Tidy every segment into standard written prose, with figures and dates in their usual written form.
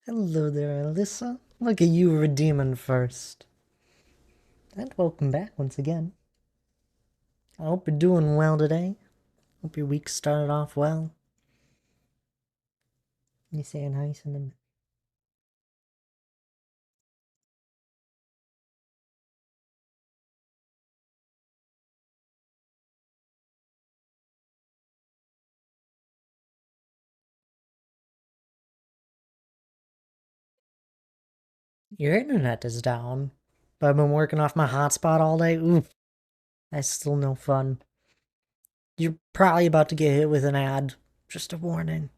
Hello there, Alyssa. Look at you redeeming first. And welcome back once again. I hope you're doing well today. Hope your week started off well. You saying hi, Cinnamon? Your internet is down. But I've been working off my hotspot all day. Oof, that's still no fun. You're probably about to get hit with an ad. Just a warning.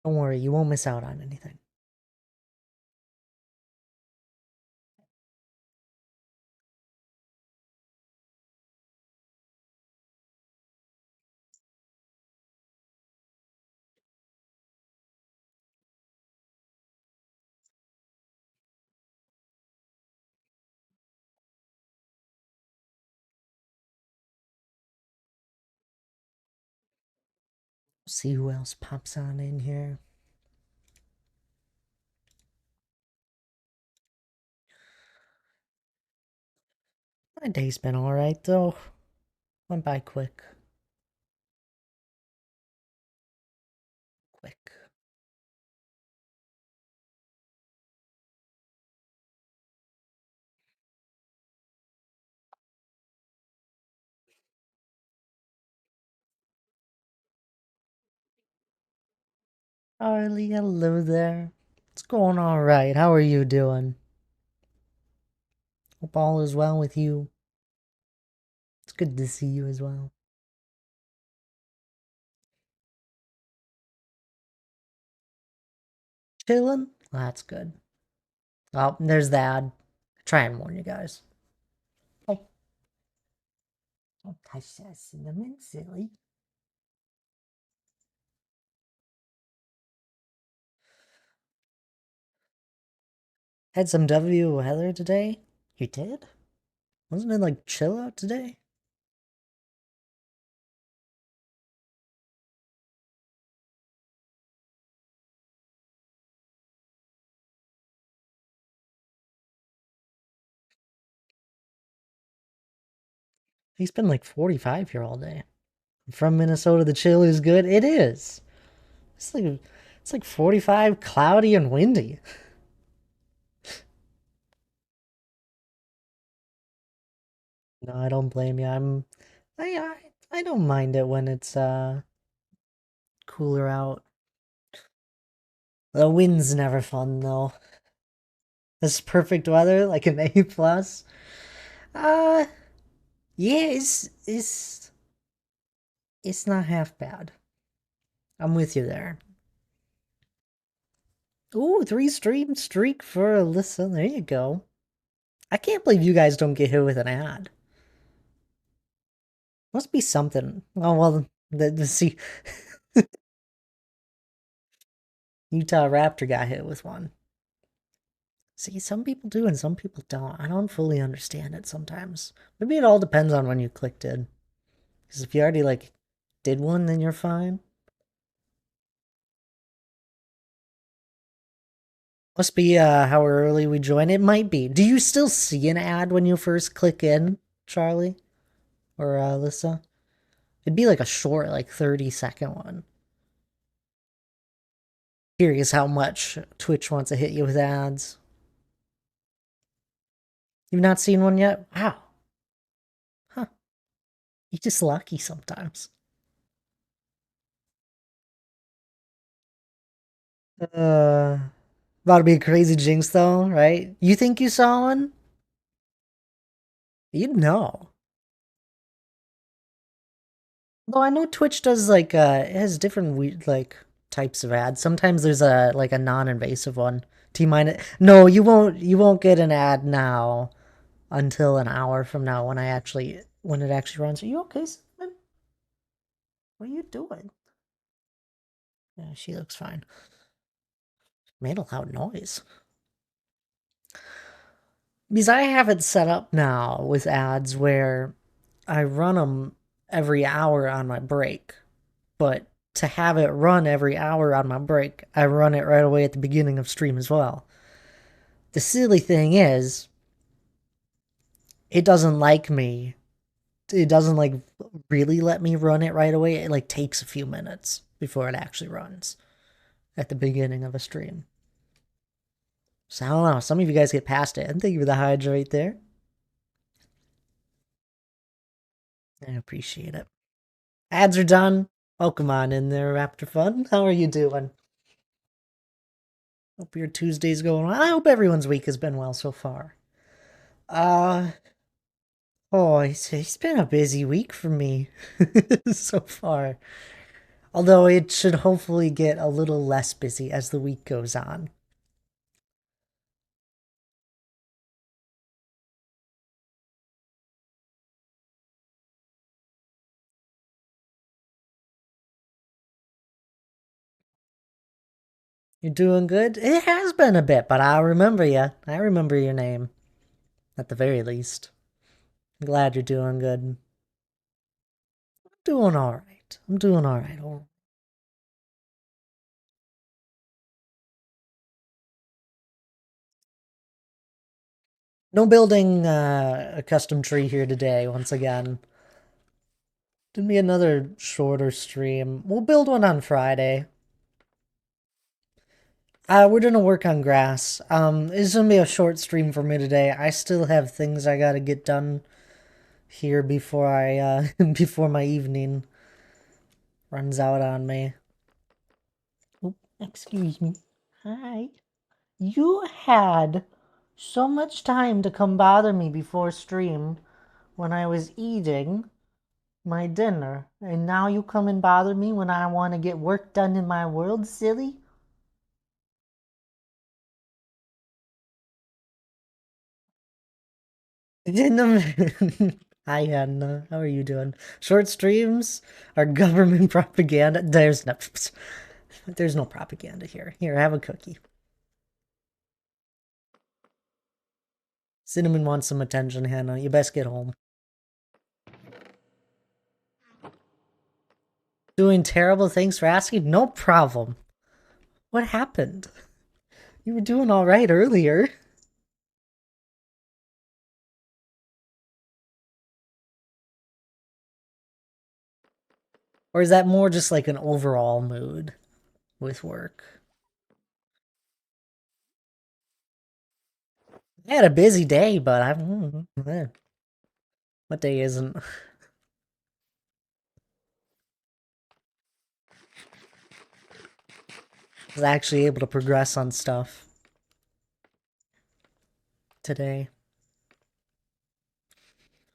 Don't worry, you won't miss out on anything. See who else pops on in here. My day's been alright though. Went by quick. Quick. Harley, hello there. It's going alright. How are you doing? Hope all is well with you. It's good to see you as well. Chillin'? That's good. Oh, there's that. Try and warn you guys. Oh, don't touch that cinnamon, silly. Had some W weather today? You did? Wasn't it like chill out today? He's been like 45 here all day. From Minnesota, the chill is good. It is. It's like 45, cloudy and windy. No, I don't blame you. I don't mind it when it's cooler out. The wind's never fun though. This perfect weather, like an A plus. Uh yeah, it's not half bad. I'm with you there. Ooh, 3 stream streak for Alyssa. There you go. I can't believe you guys don't get hit with an ad. Must be something. Oh well, the see, Utah Raptor got hit with one. See, some people do and some people don't. I don't fully understand it sometimes. Maybe it all depends on when you clicked in. Because if you already like did one, then you're fine. Must be how early we join. It might be. Do you still see an ad when you first click in, Charlie or Alyssa? It'd be like a short, like 30-second one. Curious how much Twitch wants to hit you with ads. You've not seen one yet? Wow. Huh. You're just lucky sometimes. Uh, About to be a crazy jinx though, right? You think you saw one? You'd know. Though I know Twitch does like it has different weird like types of ads. Sometimes there's a like a non-invasive one. T minus no, you won't get an ad now until an hour from now when it actually runs. Are you okay, Simon? What are you doing? Yeah, she looks fine. Made a loud noise. Because I have it set up now with ads where I run them every hour on my break, but to have it run every hour on my break, I run it right away at the beginning of stream as well. The silly thing is, it doesn't like me. It doesn't like really let me run it right away. It like takes a few minutes before it actually runs at the beginning of a stream. So I don't know. Some of you guys get past it. And thank you for the hydrate there. I appreciate it. Ads are done. Welcome on in there, Raptor Fun. How are you doing? Hope your Tuesday's going well. I hope everyone's week has been well so far. Oh, it's been a busy week for me so far. Although it should hopefully get a little less busy as the week goes on. You're doing good? It has been a bit, but I'll remember you. I remember your name. At the very least. I'm glad you're doing good. I'm doing alright. I'm doing alright. No building a custom tree here today, once again. Gonna be another shorter stream. We'll build one on Friday. We're gonna work on grass. It's gonna be a short stream for me today. I still have things I gotta get done here before I before my evening runs out on me. Oh, excuse me. Hi. You had so much time to come bother me before stream when I was eating my dinner, and now you come and bother me when I want to get work done in my world, silly? Hi, Anna. How are you doing? Short streams are government propaganda. There's no propaganda here. Here, have a cookie. Cinnamon wants some attention, Hannah. You best get home. Doing terrible, thanks for asking. No problem. What happened? You were doing all right earlier. Or is that more just like an overall mood with work? I had a busy day, but what day isn't? I was actually able to progress on stuff today.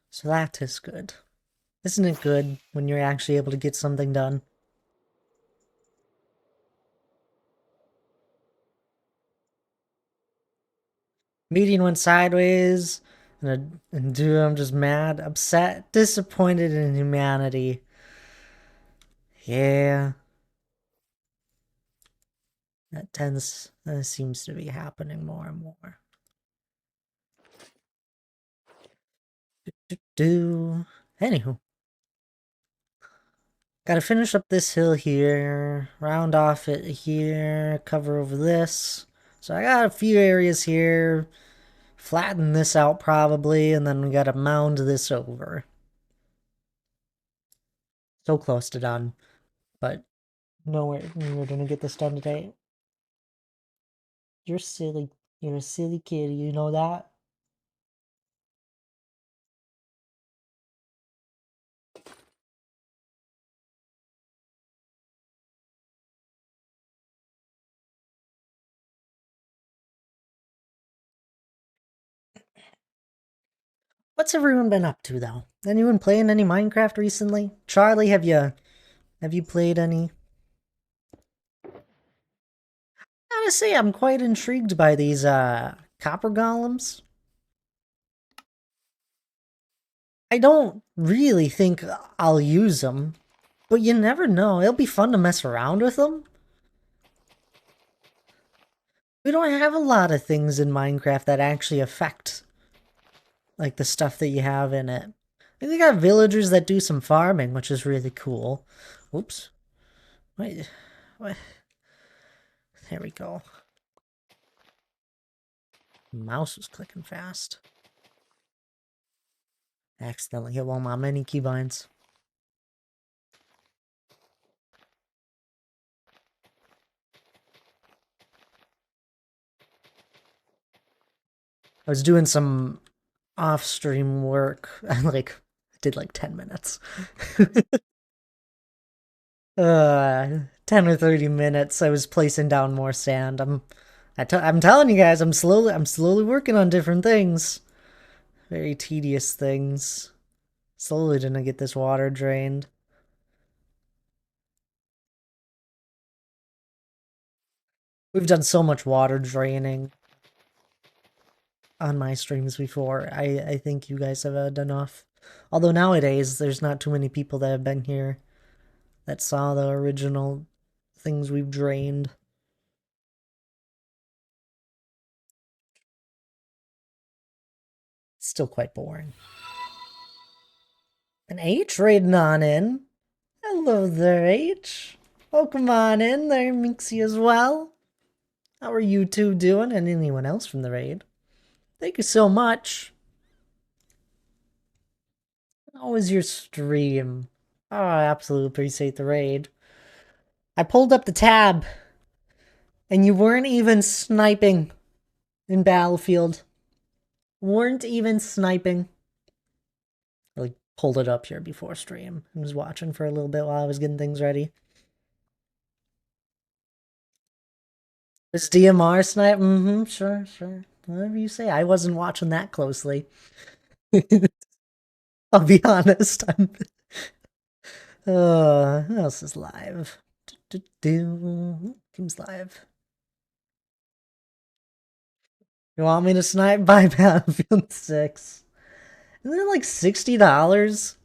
So that is good. Isn't it good when you're actually able to get something done? Meeting went sideways, and dude, I'm just mad, upset, disappointed in humanity. Yeah. That seems to be happening more and more. Anywho. Gotta finish up this hill here, round off it here, cover over this. So I got a few areas here, flatten this out probably, and then we gotta mound this over. So close to done, but no way we're gonna get this done today. You're silly. You're a silly kid, you know that? What's everyone been up to though? Anyone playing any Minecraft recently? Charlie, have you played any? I gotta say, I'm quite intrigued by these copper golems. I don't really think I'll use them, but you never know. It'll be fun to mess around with them. We don't have a lot of things in Minecraft that actually affect like the stuff that you have in it. And they got villagers that do some farming, which is really cool. Oops. Wait. What? There we go. Mouse was clicking fast. Accidentally hit one of my mini keybinds. I was doing some off-stream work. I did like 10 minutes. 10 or 30 minutes. I was placing down more sand. I'm telling you guys, I'm slowly working on different things. Very tedious things. Slowly gonna get this water drained. We've done so much water draining on my streams before. I think you guys have had enough. Although nowadays, there's not too many people that have been here that saw the original things we've drained. It's still quite boring. An H raiding on in. Hello there, H. Welcome on in there, Minxie, as well. How are you two doing, and anyone else from the raid? Thank you so much. How was your stream? Oh, I absolutely appreciate the raid. I pulled up the tab, and you weren't even sniping in Battlefield. Weren't even sniping. I pulled it up here before stream. I was watching for a little bit while I was getting things ready. Is DMR snipe? Mm-hmm, sure. Whatever you say. I wasn't watching that closely. I'll be honest. Who else is live? Kim's live. You want me to snipe? Buy Battlefield 6. Isn't it like $60?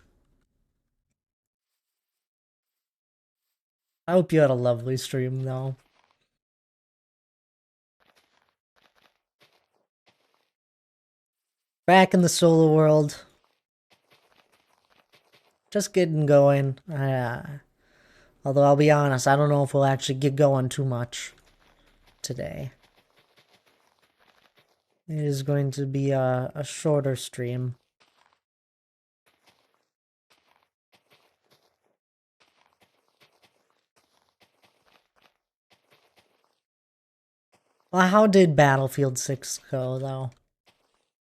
I hope you had a lovely stream, though. Back in the solo world. Just getting going. Although I'll be honest, I don't know if we'll actually get going too much today. It is going to be a shorter stream. Well, how did Battlefield 6 go, though?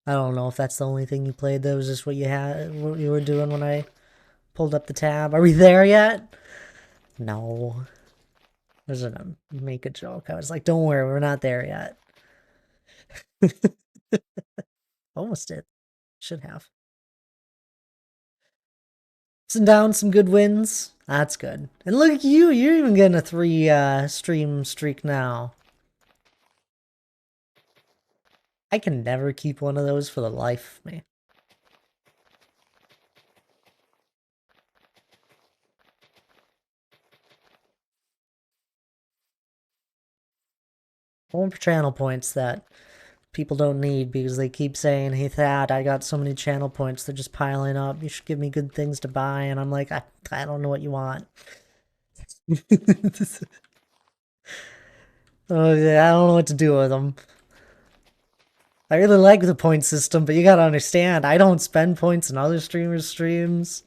I don't know if that's the only thing you played. That was just what you were doing when I pulled up the tab. Are we there yet? No. I was gonna make a joke. I was like, don't worry, we're not there yet. Almost did. Should have. Some downs, some good wins. That's good. And look at you, you're even getting a 3 stream streak now. I can never keep one of those for the life of me. More channel points that people don't need because they keep saying, hey Thad, I got so many channel points, they're just piling up. You should give me good things to buy. And I'm like, I don't know what you want. Oh yeah, I don't know what to do with them. I really like the point system, but you gotta understand, I don't spend points in other streamers' streams.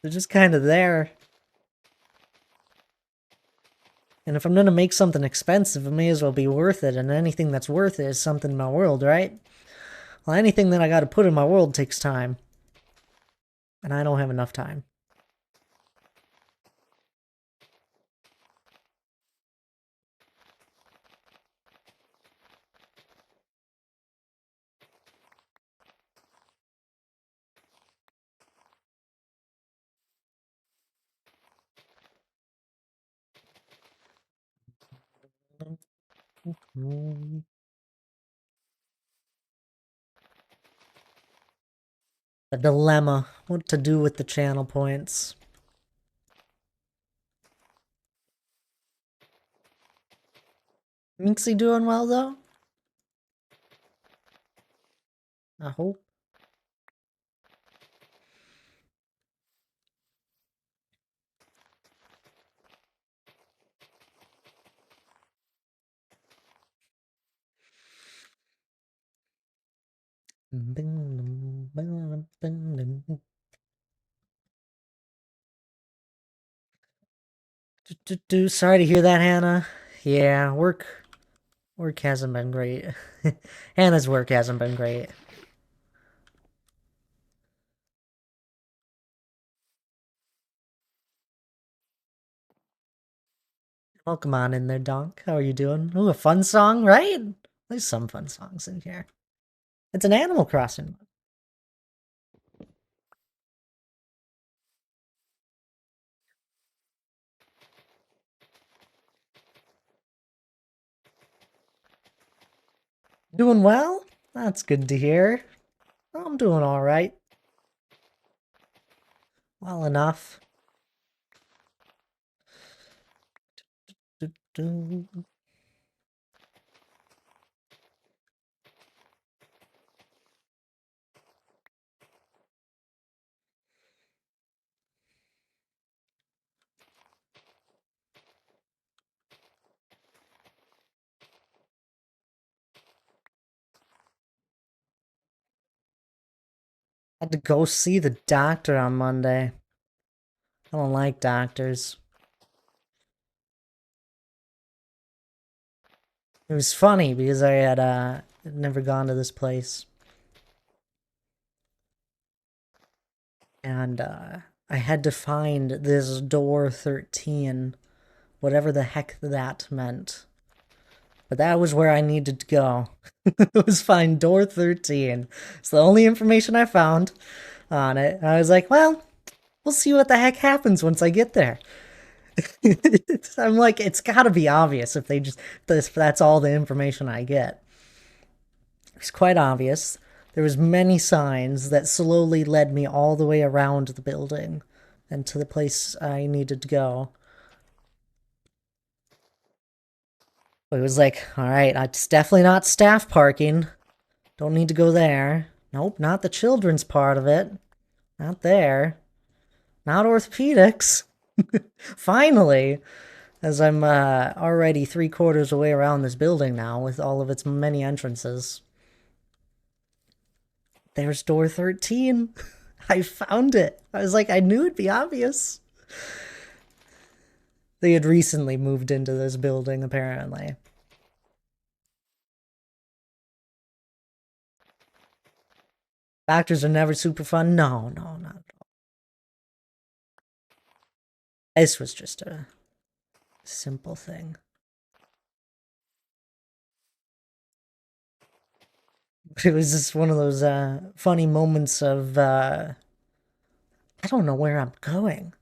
They're just kind of there. And if I'm gonna make something expensive, it may as well be worth it, and anything that's worth it is something in my world, right? Well, anything that I gotta put in my world takes time. And I don't have enough time. The dilemma. What to do with the channel points. Minxie doing well, though? hope. Sorry to hear that, Hannah. Yeah, work hasn't been great. Hannah's work hasn't been great. Welcome on in there, Donk. How are you doing? Ooh, a fun song, right? There's some fun songs in here. It's an Animal Crossing. Doing well? That's good to hear. I'm doing all right. Well enough. Had to go see the doctor on Monday. I don't like doctors. It was funny because I had never gone to this place. And I had to find this door 13, whatever the heck that meant. But that was where I needed to go. It was find door 13. It's the only information I found on it. I was like, well, we'll see what the heck happens once I get there. I'm like, it's gotta be obvious if they just, if that's all the information I get. It's quite obvious. There was many signs that slowly led me all the way around the building and to the place I needed to go. It was like, all right, it's definitely not staff parking. Don't need to go there. Nope, not the children's part of it. Not there. Not orthopedics. Finally, as I'm already 3/4 away around this building now with all of its many entrances. There's door 13. I found it. I was like, I knew it'd be obvious. They had recently moved into this building, apparently. Doctors are never super fun. No, no, not at all. This was just a simple thing. It was just one of those funny moments of I don't know where I'm going,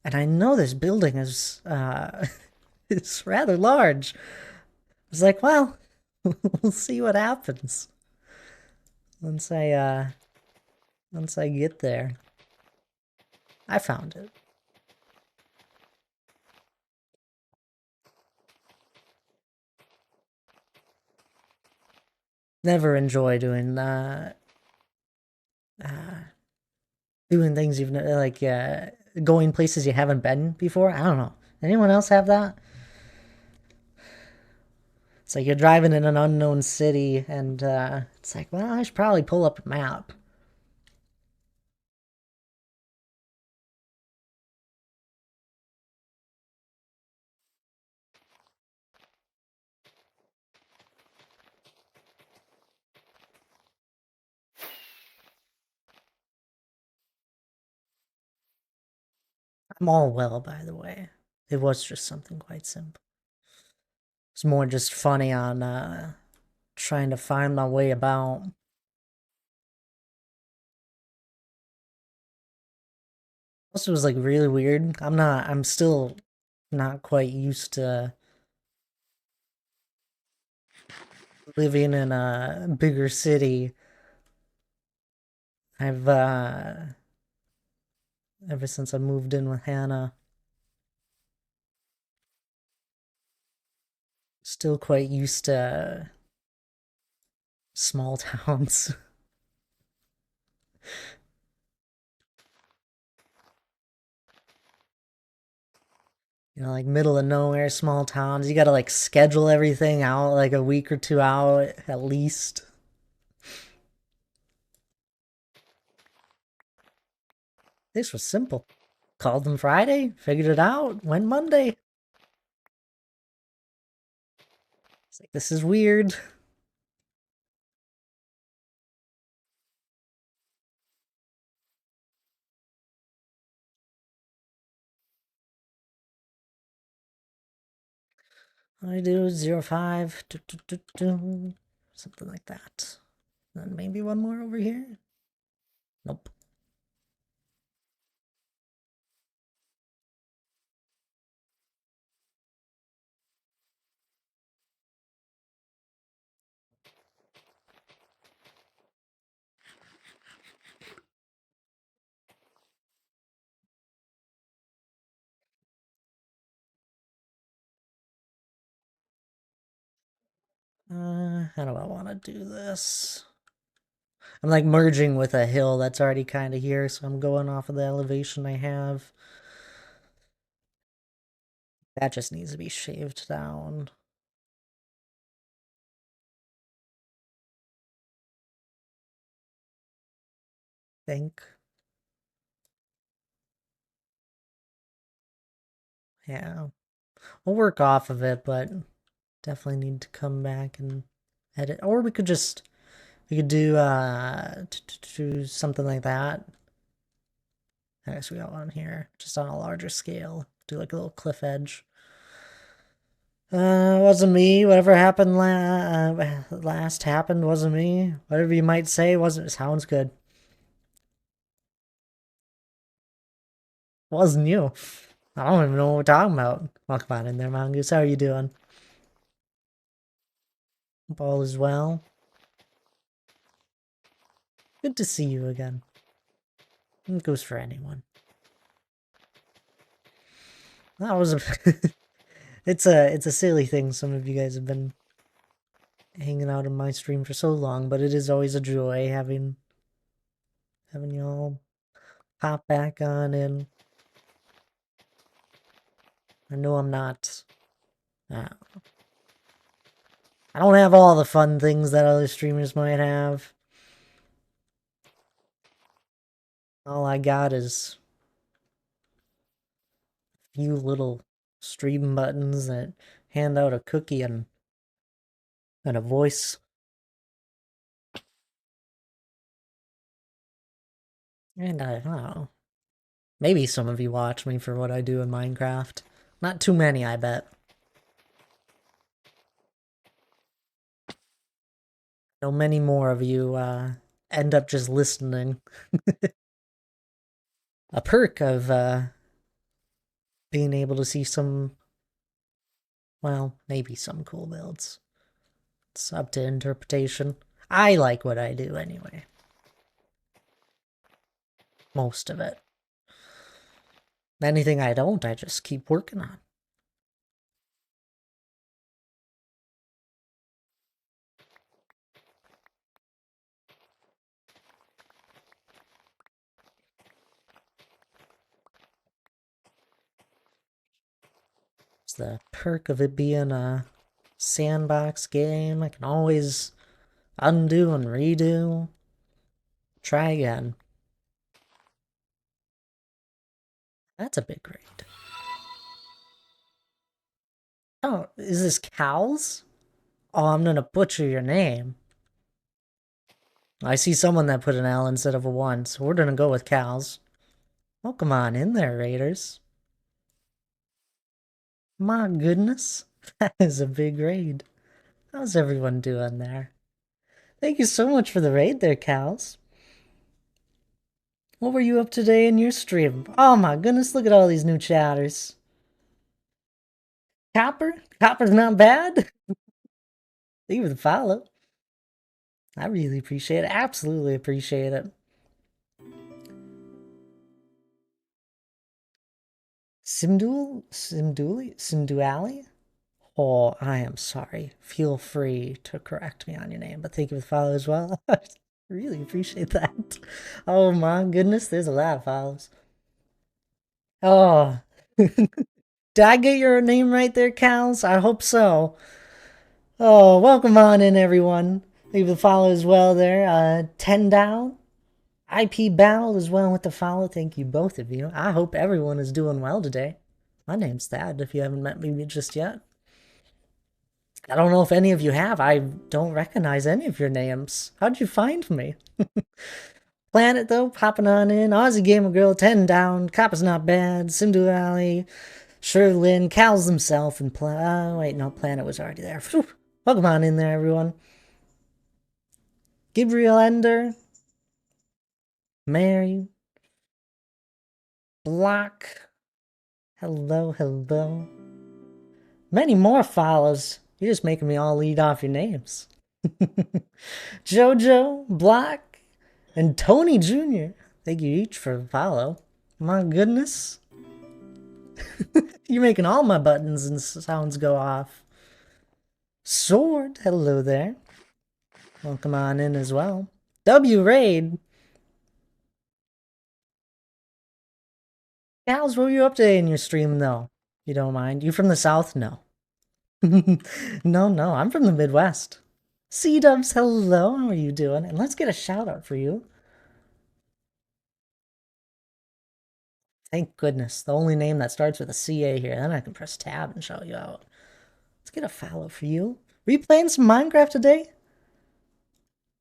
and I know this building is it's rather large. I was like, well, we'll see what happens once I get there. I found it. Never enjoy uh doing things you've like going places you haven't been before. I don't know. Anyone else have that? It's like you're driving in an unknown city, and it's like, well, I should probably pull up a map. I'm all well, by the way. It was just something quite simple. It's more just funny on trying to find my way about. Also, it was like really weird. I'm still not quite used to living in a bigger city. I've ever since I moved in with Hannah, still quite used to small towns. You know, like middle of nowhere, small towns. You gotta like schedule everything out like a week or two out at least. This was simple. Called them Friday, figured it out, went Monday. It's like, this is weird. I do 05, something like that. Then maybe one more over here. Nope. How do I want to do this? I'm like merging with a hill that's already kind of here, so I'm going off of the elevation I have. That just needs to be shaved down. Think. Yeah. We'll work off of it, but definitely need to come back and edit. Or we could do something like that. I guess we got one here, just on a larger scale. Do like a little cliff edge. Wasn't me. Whatever happened last happened wasn't me. Whatever you might say wasn't. Sounds good. Wasn't you. I don't even know what we're talking about. Welcome on in there, Mongoose. How are you doing? All is well. Good to see you again. It goes for anyone. That was a it's a silly thing. Some of you guys have been hanging out in my stream for so long, but it is always a joy having y'all pop back on in. I know I'm not uh, I don't have all the fun things that other streamers might have. All I got is a few little stream buttons that hand out a cookie and a voice. And I don't know. Maybe some of you watch me for what I do in Minecraft. Not too many, I bet. I know many more of you end up just listening. A perk of being able to see some, well, maybe some cool builds. It's up to interpretation. I like what I do anyway. Most of it. Anything I don't, I just keep working on. It's the perk of it being a sandbox game. I can always undo and redo. Try again. That's a big raid. Oh, is this cows? Oh, I'm gonna butcher your name. I see someone that put an L instead of a 1, so we're gonna go with cows. Welcome on in there, raiders. My goodness, that is a big raid. How's everyone doing there? Thank you so much for the raid there, cows. What were you up today in your stream? Oh my goodness, look at all these new chatters. Copper? Copper's not bad. Leave the follow. I really appreciate it. Absolutely appreciate it. Simduali? Oh, I am sorry. Feel free to correct me on your name, but thank you for the follow as well. Really appreciate that. Oh my goodness, there's a lot of follows. Oh, did I get your name right there, Cals? I hope so. Oh, welcome on in, everyone. Leave the follow as well there. 10 down. IP Battle as well with the follow. Thank you, both of you. I hope everyone is doing well today. My name's Thad, if you haven't met me just yet. I don't know if any of you have. I don't recognize any of your names. How'd you find me? Planet, though, popping on in. Aussie Gamer Girl, 10 down. Copper's not bad. Simdu Alley. Sherlyn, Cal's himself, and wait, no, Planet was already there. Whew. Welcome on in there, everyone. Gabriel Ender. Mary. Block. Hello, hello. Many more follows. You're just making me all lead off your names. Jojo, Block, and Tony Jr. Thank you each for a follow. My goodness. You're making all my buttons and sounds go off. Sword, hello there. Welcome on in as well. W Raid. Gals, what were you up to in your stream though? You don't mind? You from the south? No. No, I'm from the Midwest. C-Dubs, hello, how are you doing? And let's get a shout out for you. Thank goodness. The only name that starts with a CA here. Then I can press tab and shout you out. Let's get a follow for you. Were you playing some Minecraft today?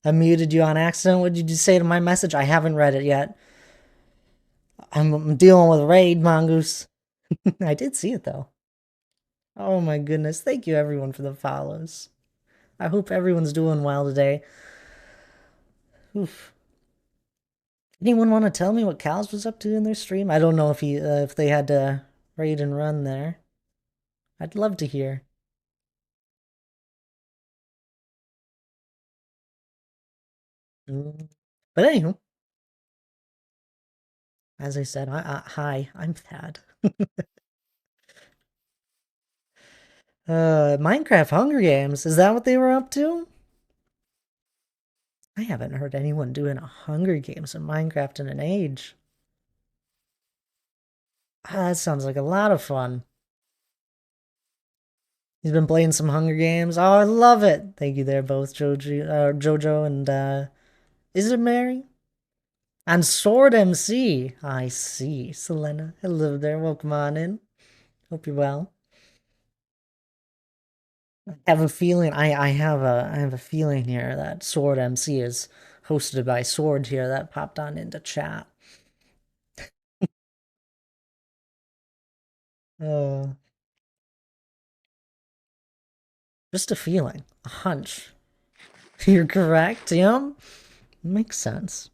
I muted you on accident. What did you say to my message? I haven't read it yet. I'm dealing with Raid, Mongoose. I did see it though. Oh my goodness. Thank you everyone for the follows. I hope everyone's doing well today. Oof. Anyone want to tell me what Cal's was up to in their stream? I don't know if they had to raid and run there. I'd love to hear. But anywho, as I said, hi, I'm Thad. Minecraft Hunger Games, is that what they were up to? I haven't heard anyone doing a Hunger Games in Minecraft in an age. That sounds like a lot of fun. He's been playing some Hunger Games. Oh, I love it. Thank you there, both Jojo and, is it Mary? And Sword MC. I see. Selena, hello there. Welcome on in. Hope you're well. I have a feeling I have a feeling here that Sword MC is hosted by Sword here that popped on into chat. Oh. Just a feeling, a hunch. You're correct, Tim. Makes sense.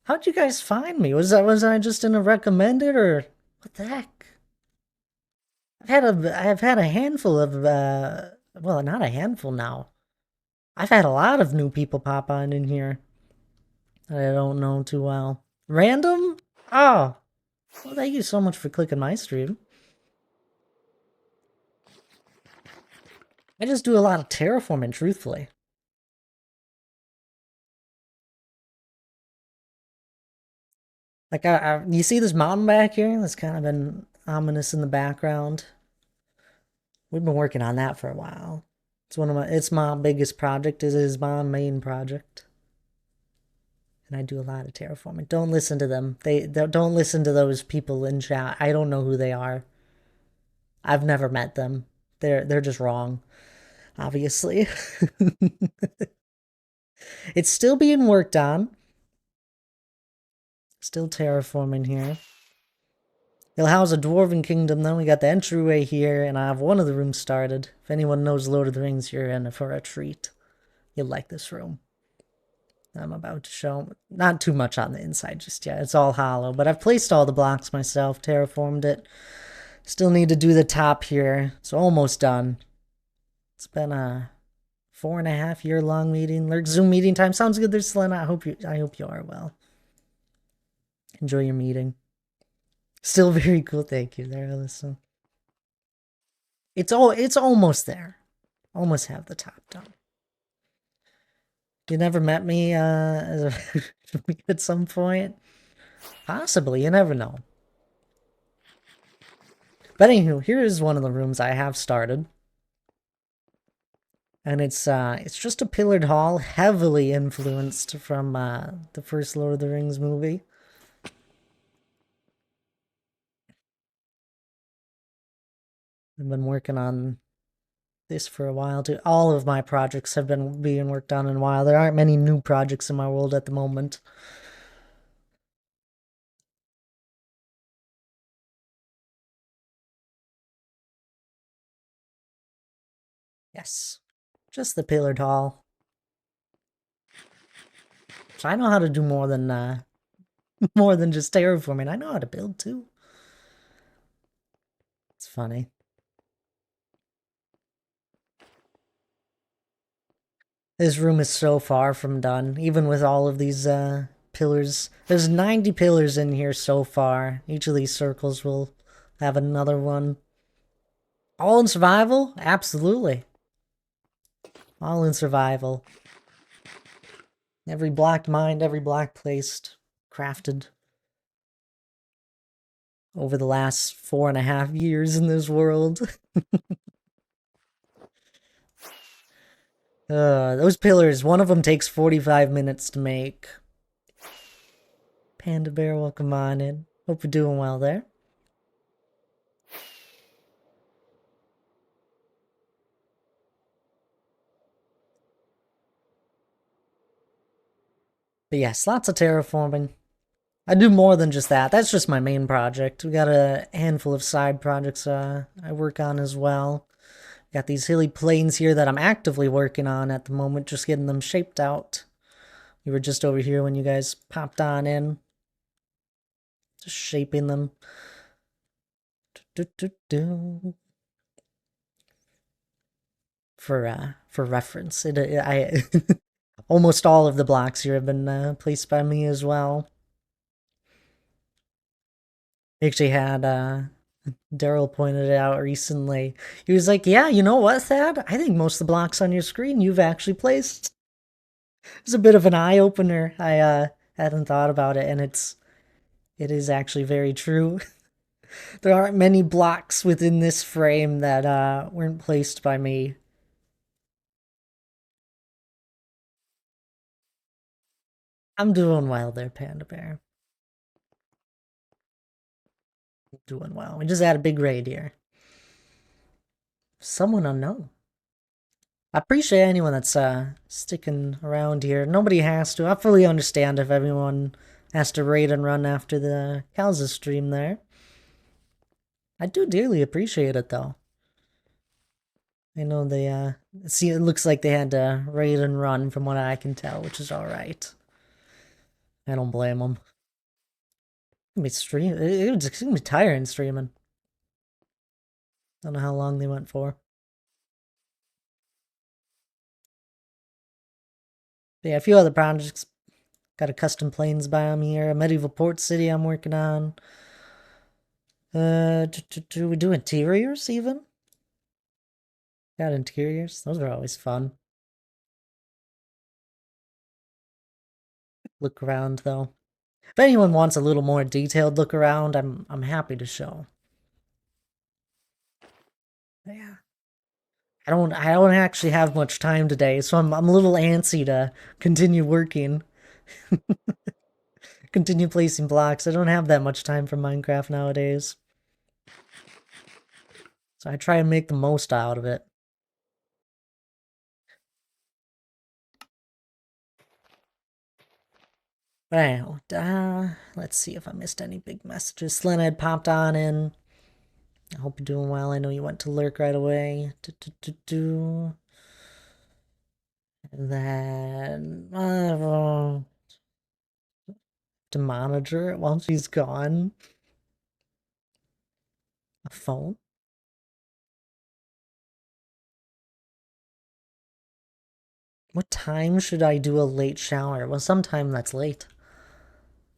How'd you guys find me? Was I just in a recommended or what the heck? I've had a handful of well, not a handful now. I've had a lot of new people pop on in here that I don't know too well. Random? Oh. Well, thank you so much for clicking my stream. I just do a lot of terraforming, truthfully. Like, you see this mountain back here? That's kind of been ominous in the background. We've been working on that for a while. It's my biggest project. It is my main project. And I do a lot of terraforming. Don't listen to them. They don't listen to those people in chat. I don't know who they are. I've never met them. They're just wrong, obviously. It's still being worked on. Still terraforming here. It'll house a dwarven kingdom. Then we got the entryway here, and I have one of the rooms started. If anyone knows Lord of the Rings, you're in for a treat. You'll like this room. I'm about to show. Not too much on the inside just yet. It's all hollow, but I've placed all the blocks myself, terraformed it. Still need to do the top here. It's almost done. It's been a 4.5 year long meeting. Lurk Zoom meeting time. Sounds good there, Selena. I hope you are well. Enjoy your meeting. Still very cool. Thank you there, Alyssa. It's almost there. Almost have the top done. You never met me at some point? Possibly, you never know. But anywho, here is one of the rooms I have started. And it's just a pillared hall, heavily influenced from the first Lord of the Rings movie. I've been working on this for a while too. All of my projects have been being worked on in a while. There aren't many new projects in my world at the moment. Yes, just the pillared hall. So I know how to do more than more than just terraforming. I know how to build too. It's funny. This room is so far from done, even with all of these pillars. There's 90 pillars in here so far. Each of these circles will have another one. All in survival? Absolutely. All in survival. Every block mined, every block placed, crafted. Over the last 4.5 years in this world. Those pillars, one of them takes 45 minutes to make. Panda Bear, welcome on in. Hope you're doing well there. But yes, lots of terraforming. I do more than just that. That's just my main project. We got a handful of side projects I work on as well. Got these hilly plains here that I'm actively working on at the moment, just getting them shaped out. We were just over here when you guys popped on in. Just shaping them. For reference, I almost all of the blocks here have been placed by me as well. Actually had Daryl pointed it out recently. He was like, "Yeah, you know what, Thad? I think most of the blocks on your screen you've actually placed." It's a bit of an eye opener. I hadn't thought about it, and it is actually very true. There aren't many blocks within this frame that weren't placed by me. I'm doing well there, Panda Bear. Doing well. We just had a big raid here. Someone unknown. I appreciate anyone that's sticking around here. Nobody has to. I fully understand if everyone has to raid and run after the Kalza stream there. I do dearly appreciate it though. I know they see it looks like they had to raid and run from what I can tell, which is alright. I don't blame them. It's gonna be tiring streaming. Don't know how long they went for. But yeah, a few other projects. Got a custom plains biome here, a medieval port city I'm working on. Do we do interiors even? Got interiors? Those are always fun. Look around though. If anyone wants a little more detailed look around, I'm happy to show. Yeah. I don't actually have much time today, so I'm a little antsy to continue working. Continue placing blocks. I don't have that much time for Minecraft nowadays. So I try and make the most out of it. Well, let's see if I missed any big messages. Slin had popped on in. I hope you're doing well. I know you went to lurk right away. And then to monitor it while she's gone. A phone. What time should I do a late shower? Well, sometime that's late.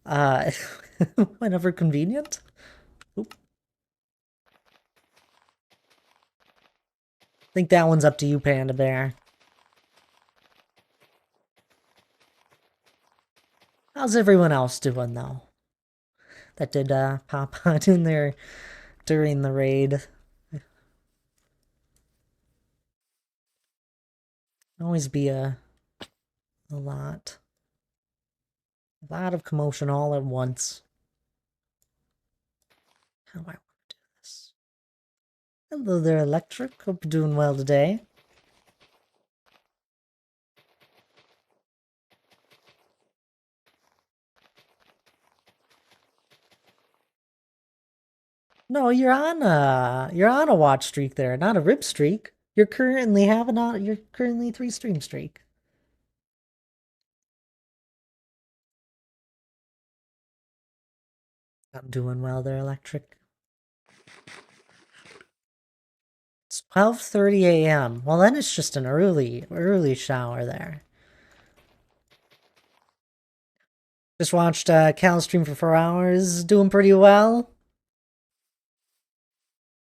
Uh, whenever convenient. Oop. I think that one's up to you, Panda Bear. How's everyone else doing, though? That did pop out in there during the raid. Always be a lot. A lot of commotion all at once. How do I want to do this? Hello there, Electric. Hope you're doing well today. No, you're on a watch streak there, not a rip streak. You're currently 3 stream streak. I'm doing well there, Electric. It's 12:30 a.m. Well, then it's just an early shower there. Just watched Cal stream for 4 hours, doing pretty well.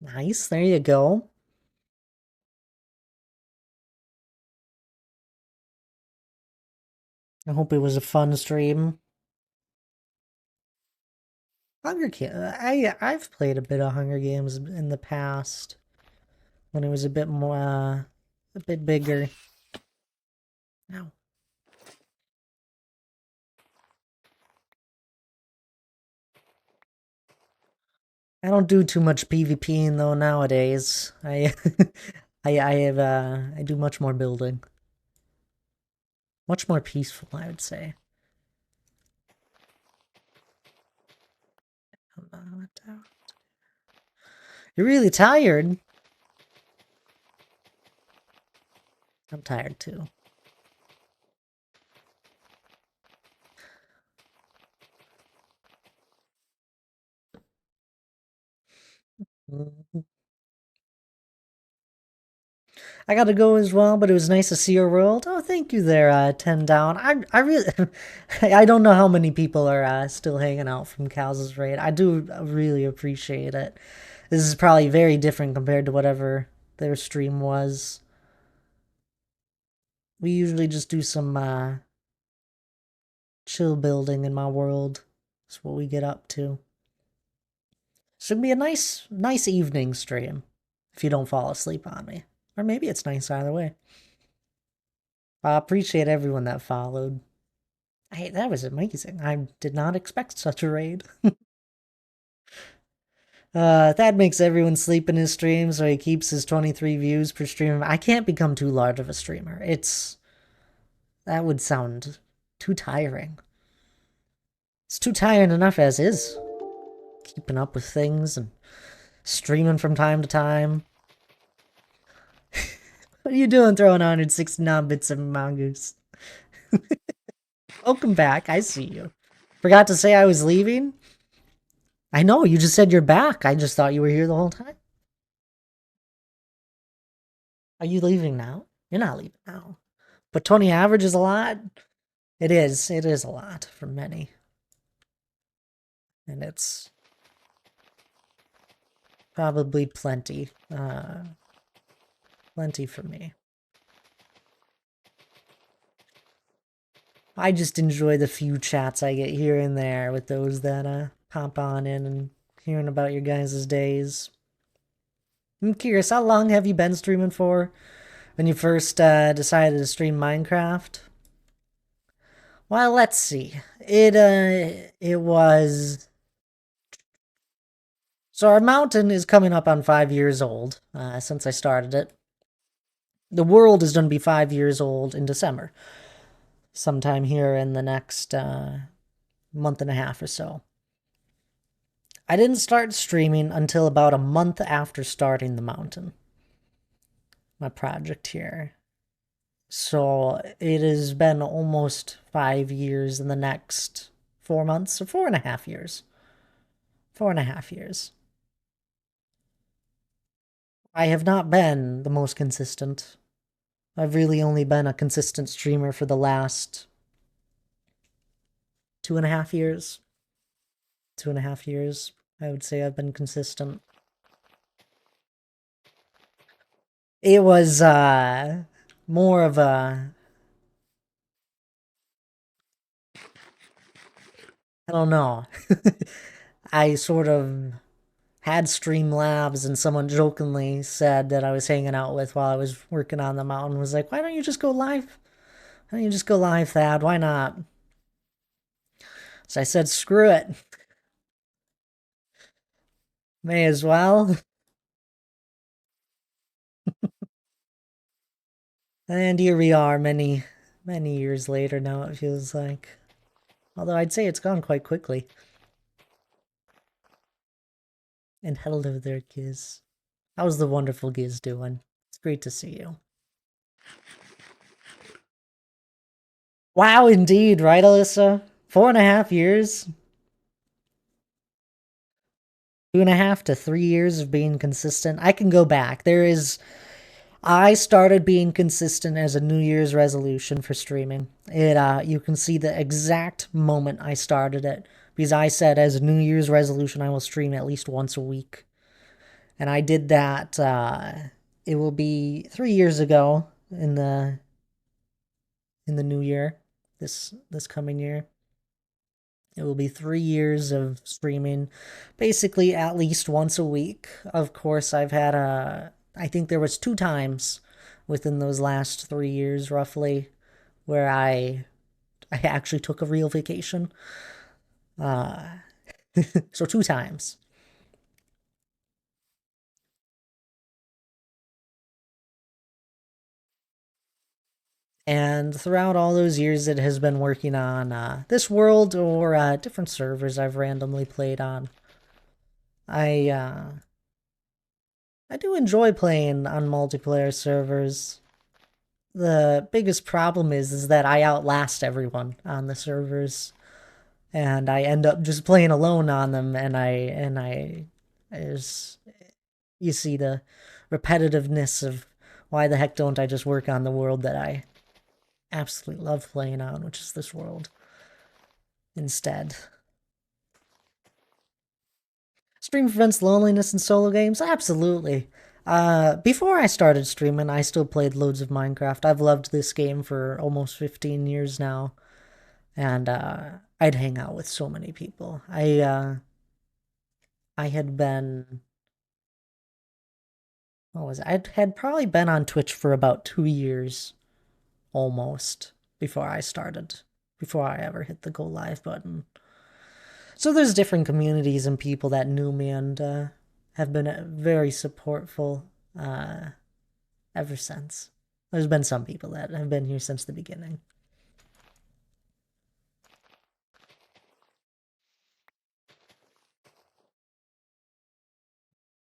Nice, there you go. I hope it was a fun stream. Hunger Games. I've played a bit of Hunger Games in the past when it was a bit more, a bit bigger. Ow. I don't do too much PvPing though nowadays. I do much more building. Much more peaceful, I would say. You're really tired. I'm tired too. I gotta go as well, but it was nice to see your world. Oh, thank you there, 10 down. I really, I don't know how many people are still hanging out from Cal's raid. I do really appreciate it. This is probably very different compared to whatever their stream was. We usually just do some chill building in my world. That's what we get up to. Should be a nice evening stream if you don't fall asleep on me. Or maybe it's nice either way. I appreciate everyone that followed. Hey, that was amazing. I did not expect such a raid. That makes everyone sleep in his stream, so he keeps his 23 views per stream. I can't become too large of a streamer. That would sound too tiring. It's too tiring enough as is. Keeping up with things and streaming from time to time. What are you doing throwing 169 bits of Mongoose? Welcome back. I see you. Forgot to say I was leaving? I know, you just said you're back. I just thought you were here the whole time. Are you leaving now? You're not leaving now. But 20 average is a lot? It is. It is a lot for many. And it's probably plenty. Plenty for me. I just enjoy the few chats I get here and there with those that pop on in and hearing about your guys' days. I'm curious, how long have you been streaming for? When you first decided to stream Minecraft? Well, let's see. It was. So our mountain is coming up on 5 years old since I started it. The world is going to be 5 years old in December, sometime here in the next month and a half or so. I didn't start streaming until about a month after starting the mountain, my project here. So it has been almost 5 years in the next 4 months, so 4.5 years. 4.5 years. I have not been the most consistent. I've really only been a consistent streamer for the last 2.5 years. 2.5 years, I would say I've been consistent. It was more of a I don't know. I sort of had Streamlabs, and someone jokingly said that I was hanging out with while I was working on the mountain was like, "Why don't you just go live? Why don't you just go live, Thad? Why not?" So I said, "Screw it, may as well." And here we are, many years later now. It feels like, although I'd say it's gone quite quickly. And hello there, Giz. How's the wonderful Giz doing? It's great to see you. Wow, indeed, right, Alyssa? 4.5 years, 2.5 to 3 years of being consistent. I can go back. I started being consistent as a New Year's resolution for streaming. You can see the exact moment I started it because I said as a New Year's resolution I will stream at least once a week, and I did that. It will be 3 years ago in the new year, this coming year. It will be 3 years of streaming, basically at least once a week. Of course, I think there was 2 times within those last 3 years, roughly, where I actually took a real vacation. Uh, so 2 times. And throughout all those years, it has been working on this world or different servers I've randomly played on. I uh, I do enjoy playing on multiplayer servers. The biggest problem is that I outlast everyone on the servers, and I end up just playing alone on them. Is you see the repetitiveness of why the heck don't I just work on the world that I absolutely love playing on, which is this world instead. Stream prevents loneliness in solo games? Absolutely. Before I started streaming, I still played loads of Minecraft. I've loved this game for almost 15 years now, and I'd hang out with so many people. I had been what was it? I had probably been on Twitch for about 2 years almost before I ever hit the go live button. So there's different communities and people that knew me and have been very supportful uh, ever since. There's been some people that have been here since the beginning.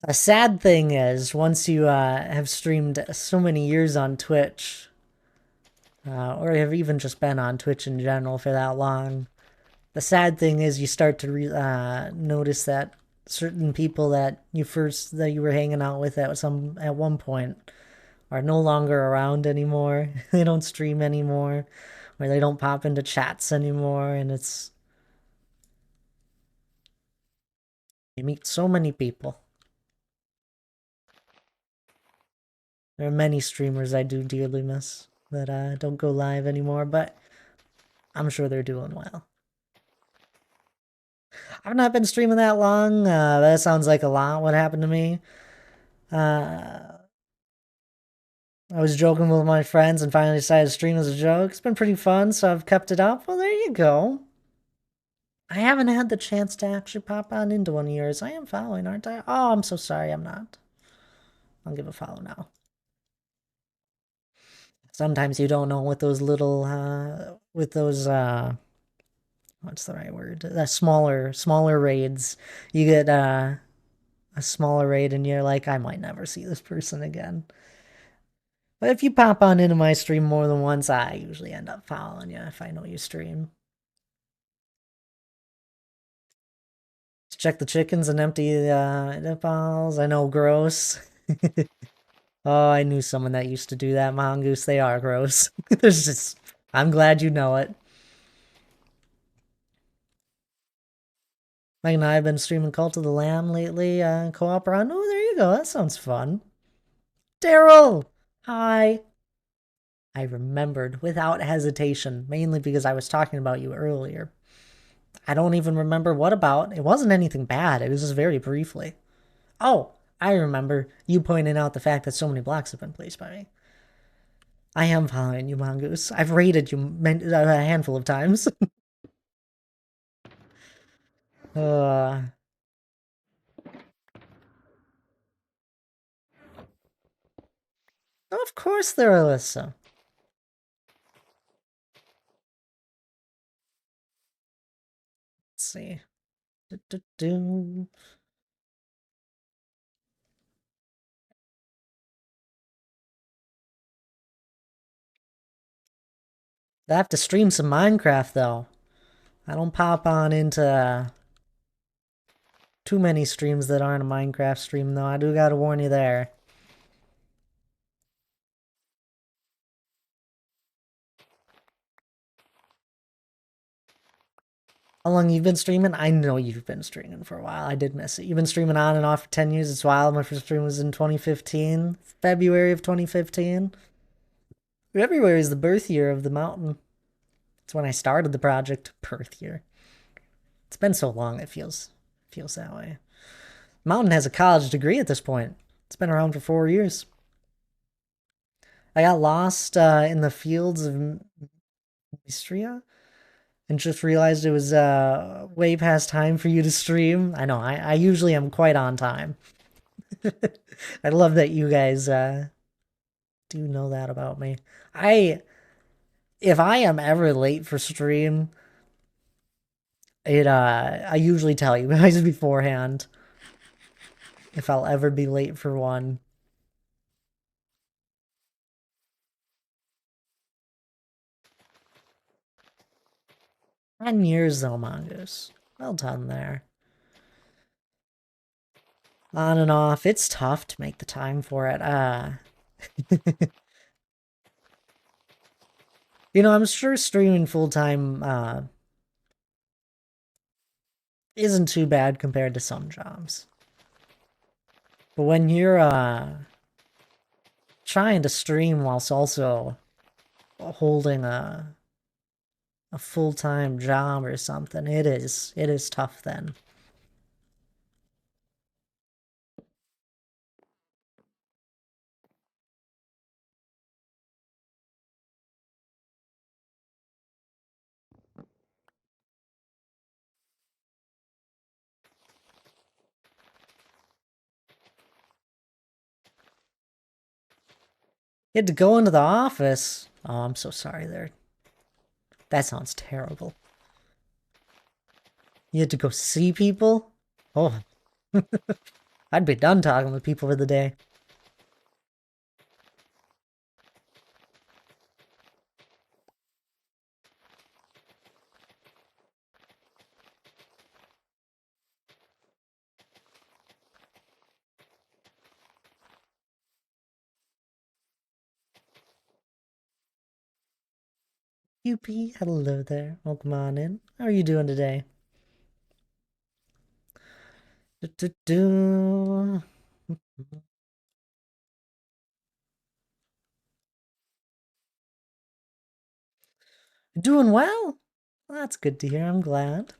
A sad thing is, once you have streamed so many years on Twitch, or have even just been on Twitch in general for that long, the sad thing is you start to notice that certain people that you were hanging out with at one point are no longer around anymore. They don't stream anymore, or they don't pop into chats anymore, and it's you meet so many people. There are many streamers I do dearly miss that don't go live anymore, but I'm sure they're doing well. I've not been streaming that long. That sounds like a lot. What happened to me? Uh, I was joking with my friends and finally decided to stream as a joke. It's been pretty fun, so I've kept it up. Well, there you go. I haven't had the chance to actually pop on into one of yours. I am following, aren't I? Oh, I'm so sorry. I'm not. I'll give a follow now. Sometimes you don't know with those what's the right word? Smaller raids. You get a smaller raid and you're like, I might never see this person again. But if you pop on into my stream more than once, I usually end up following you if I know you stream. Check the chickens and empty the balls. I know, gross. Oh, I knew someone that used to do that, Mongoose. They are gross. There's just, I'm glad you know it. Mike and I have been streaming Cult of the Lamb lately, co-op run. Oh, there you go. That sounds fun. Daryl! Hi. I remembered without hesitation, mainly because I was talking about you earlier. I don't even remember what about. It wasn't anything bad. It was just very briefly. Oh, I remember you pointing out the fact that so many blocks have been placed by me. I am following you, Mongoose. I've raided you a handful of times. uh, of course they're Alyssa. Let's see. Do. I have to stream some Minecraft though. I don't pop on into too many streams that aren't a Minecraft stream though. I do gotta warn you there. How long you've been streaming? I know you've been streaming for a while. I did miss it. You've been streaming on and off for 10 years. It's wild. My first stream was in 2015, February of 2015. February is the birth year of the mountain. It's when I started the project. Birth year. It's been so long. It feels that way. Mountain has a college degree at this point. It's been around for 4 years. I got lost in the fields of Mystria and just realized it was way past time for you to stream. I know, I usually am quite on time. I love that you guys do know that about me. If I am ever late for stream, I usually tell you guys beforehand if I'll ever be late for one. $10 though, Mongoose. Well done there. On and off. It's tough to make the time for it. You know, I'm sure streaming full-time isn't too bad compared to some jobs. But when you're trying to stream whilst also holding a full-time job or something, it is tough then. You had to go into the office. Oh, I'm so sorry there. That sounds terrible. You had to go see people? Oh, I'd be done talking with people for the day. Yuppie, hello there. Welcome on in. How are you doing today? Do. Doing well? Well, that's good to hear. I'm glad.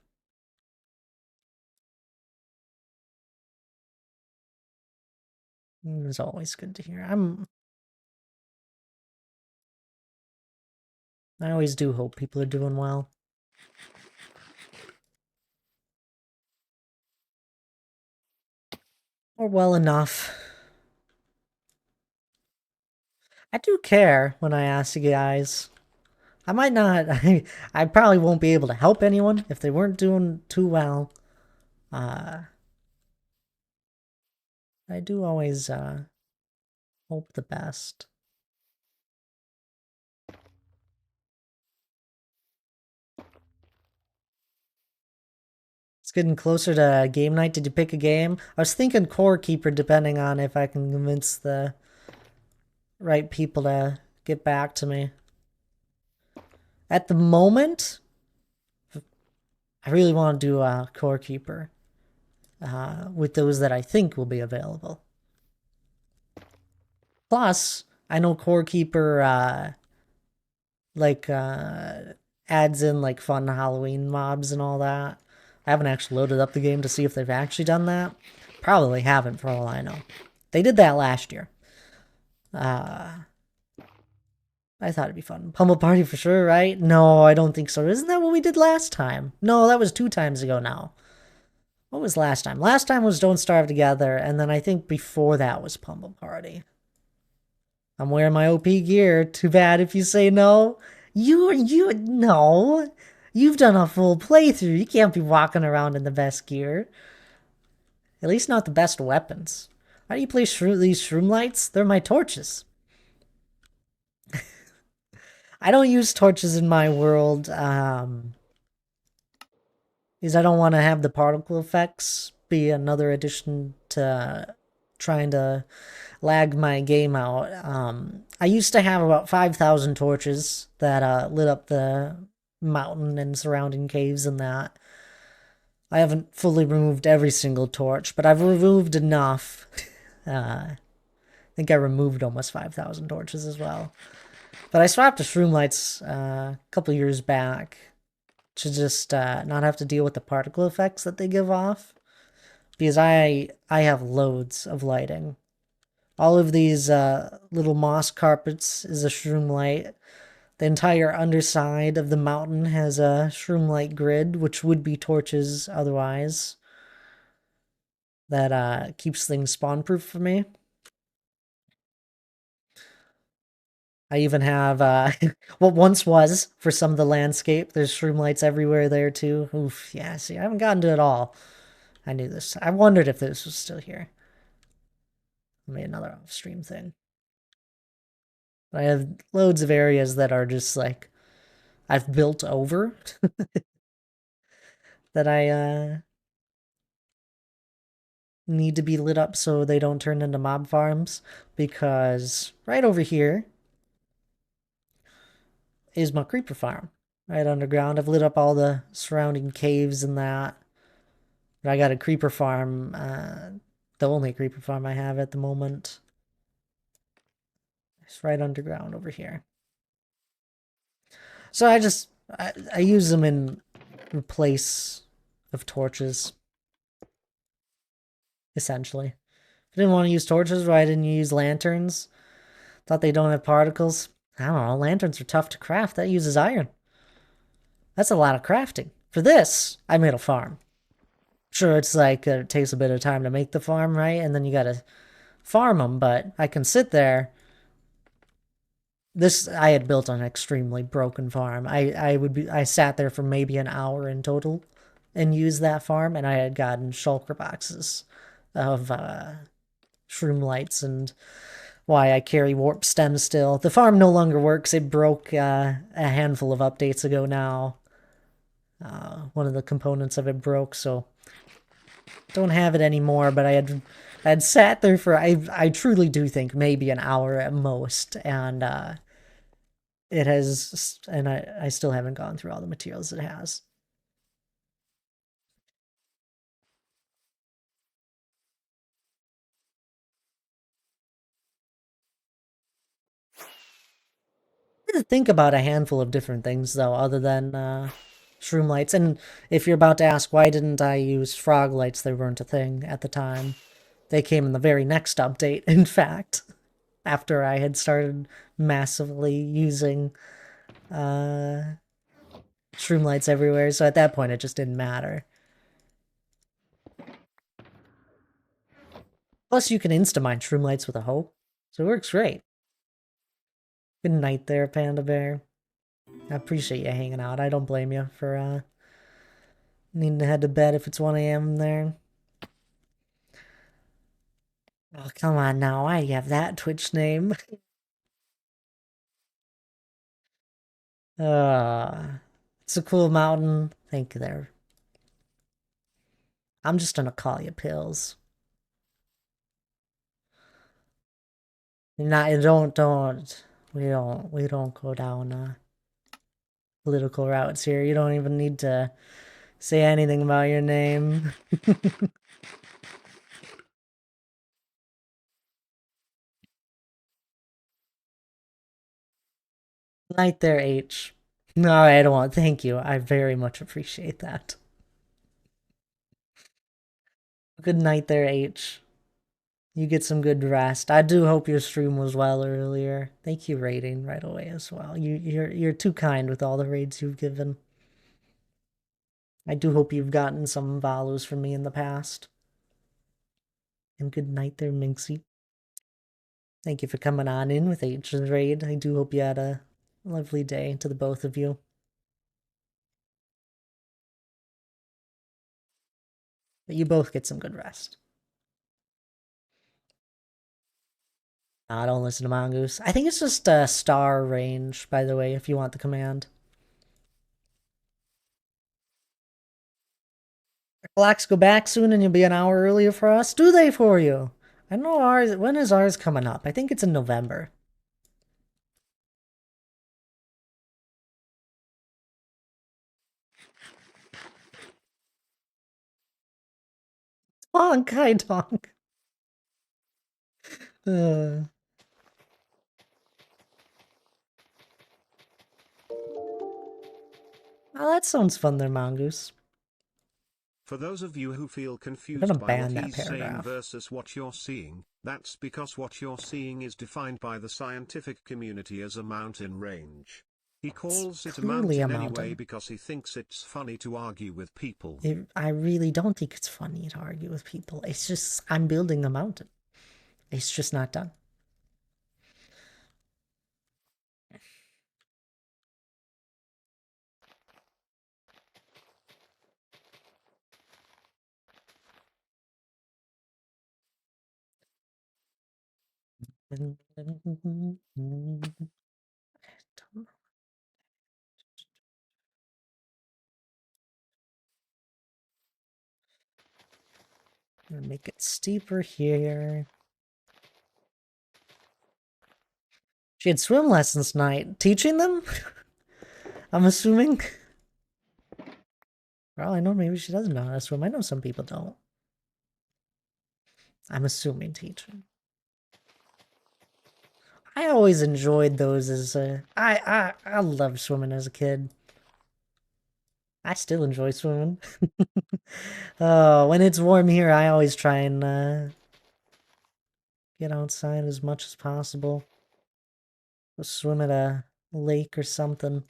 It's always good to hear. I always do hope people are doing well. Or well enough. I do care when I ask you guys. I might not, I probably won't be able to help anyone if they weren't doing too well. I do always, hope the best. It's getting closer to game night. Did you pick a game? I was thinking Core Keeper, depending on if I can convince the right people to get back to me. At the moment, I really want to do a Core Keeper with those that I think will be available. Plus, I know Core Keeper, adds in like fun Halloween mobs and all that. I haven't actually loaded up the game to see if they've actually done that. Probably haven't for all I know. They did that last year. I thought it'd be fun. Pummel Party for sure, right? No, I don't think so. Isn't that what we did last time? No, that was 2 times ago now. What was last time? Last time was Don't Starve Together, and then I think before that was Pummel Party. I'm wearing my OP gear. Too bad if you say no. No. You've done a full playthrough. You can't be walking around in the best gear. At least not the best weapons. How do you place these shroom lights? They're my torches. I don't use torches in my world, because I don't want to have the particle effects be another addition to trying to lag my game out. I used to have about 5,000 torches that lit up the mountain and surrounding caves and that. I haven't fully removed every single torch, but I've removed enough. I think I removed almost 5,000 torches as well. But I swapped to shroom lights a couple years back to just not have to deal with the particle effects that they give off. Because I have loads of lighting. All of these little moss carpets is a shroom light. The entire underside of the mountain has a shroom light grid, which would be torches otherwise. That keeps things spawn proof for me. I even have what once was for some of the landscape. There's shroom lights everywhere there too. Oof, yeah, see, I haven't gotten to it all. I knew this. I wondered if this was still here. I made another off-stream thing. I have loads of areas that are just like I've built over that I need to be lit up so they don't turn into mob farms, because right over here is my creeper farm. Right underground. I've lit up all the surrounding caves and that. But I got a creeper farm, the only creeper farm I have at the moment. It's right underground over here. So I use them in replace of torches, essentially. If I didn't want to use torches, why didn't you use lanterns? Thought they don't have particles? I don't know, lanterns are tough to craft. That uses iron. That's a lot of crafting. For this, I made a farm. Sure, it's like it takes a bit of time to make the farm, right? And then you gotta farm them, but I can sit there. This I had built an extremely broken farm. I sat there for maybe an hour in total and used that farm, and I had gotten shulker boxes of shroom lights and why I carry warp stem still. The farm no longer works. It broke a handful of updates ago now. One of the components of it broke, so don't have it anymore. But I had sat there for I truly do think maybe an hour at most, and it has, and I still haven't gone through all the materials it has. To think about a handful of different things though, other than shroom lights. And if you're about to ask why didn't I use frog lights, they weren't a thing at the time. They came in the very next update, in fact, after I had started massively using shroom lights everywhere. So at that point, it just didn't matter. Plus, you can insta-mine shroom lights with a hoe, so it works great. Good night there, Panda Bear. I appreciate you hanging out. I don't blame you for needing to head to bed if it's 1 a.m. there. Oh, come on now. Why do you have that Twitch name? It's a cool mountain. Thank you there. I'm just gonna call you Pills. You're not, we don't go down political routes here. You don't even need to say anything about your name. Night there, H. No, I don't want. Thank you. I very much appreciate that. Good night there, H. You get some good rest. I do hope your stream was well earlier. Thank you, rating right away as well. You're too kind with all the raids you've given. I do hope you've gotten some values from me in the past. And good night there, Minxie. Thank you for coming on in with H's raid. I do hope you had a lovely day to the both of you. But you both get some good rest. I don't listen to Mongoose. I think it's just a star range, by the way, if you want the command. Clocks go back soon and you'll be an hour earlier for us. Do they for you? I know ours. When is ours coming up? I think it's in November. Honk, hi, donk. Oh, that sounds fun there, Mongoose. For those of you who feel I'm confused gonna by what ban that he's saying paragraph. versus what you're seeing, that's because what you're seeing is defined by the scientific community as a mountain range. He calls it a Clearly a mountain anyway mountain. because he thinks it's funny to argue with people. I really don't think it's funny to argue with people. It's just, I'm building a mountain. It's just not done. I'm gonna make it steeper here. She had swim lessons tonight. Teaching them? I'm assuming. Well, I know maybe she doesn't know how to swim. I know some people don't. I'm assuming teaching. I always enjoyed those as a... I loved swimming as a kid. I still enjoy swimming. When it's warm here, I always try and get outside as much as possible. Go swim at a lake or something.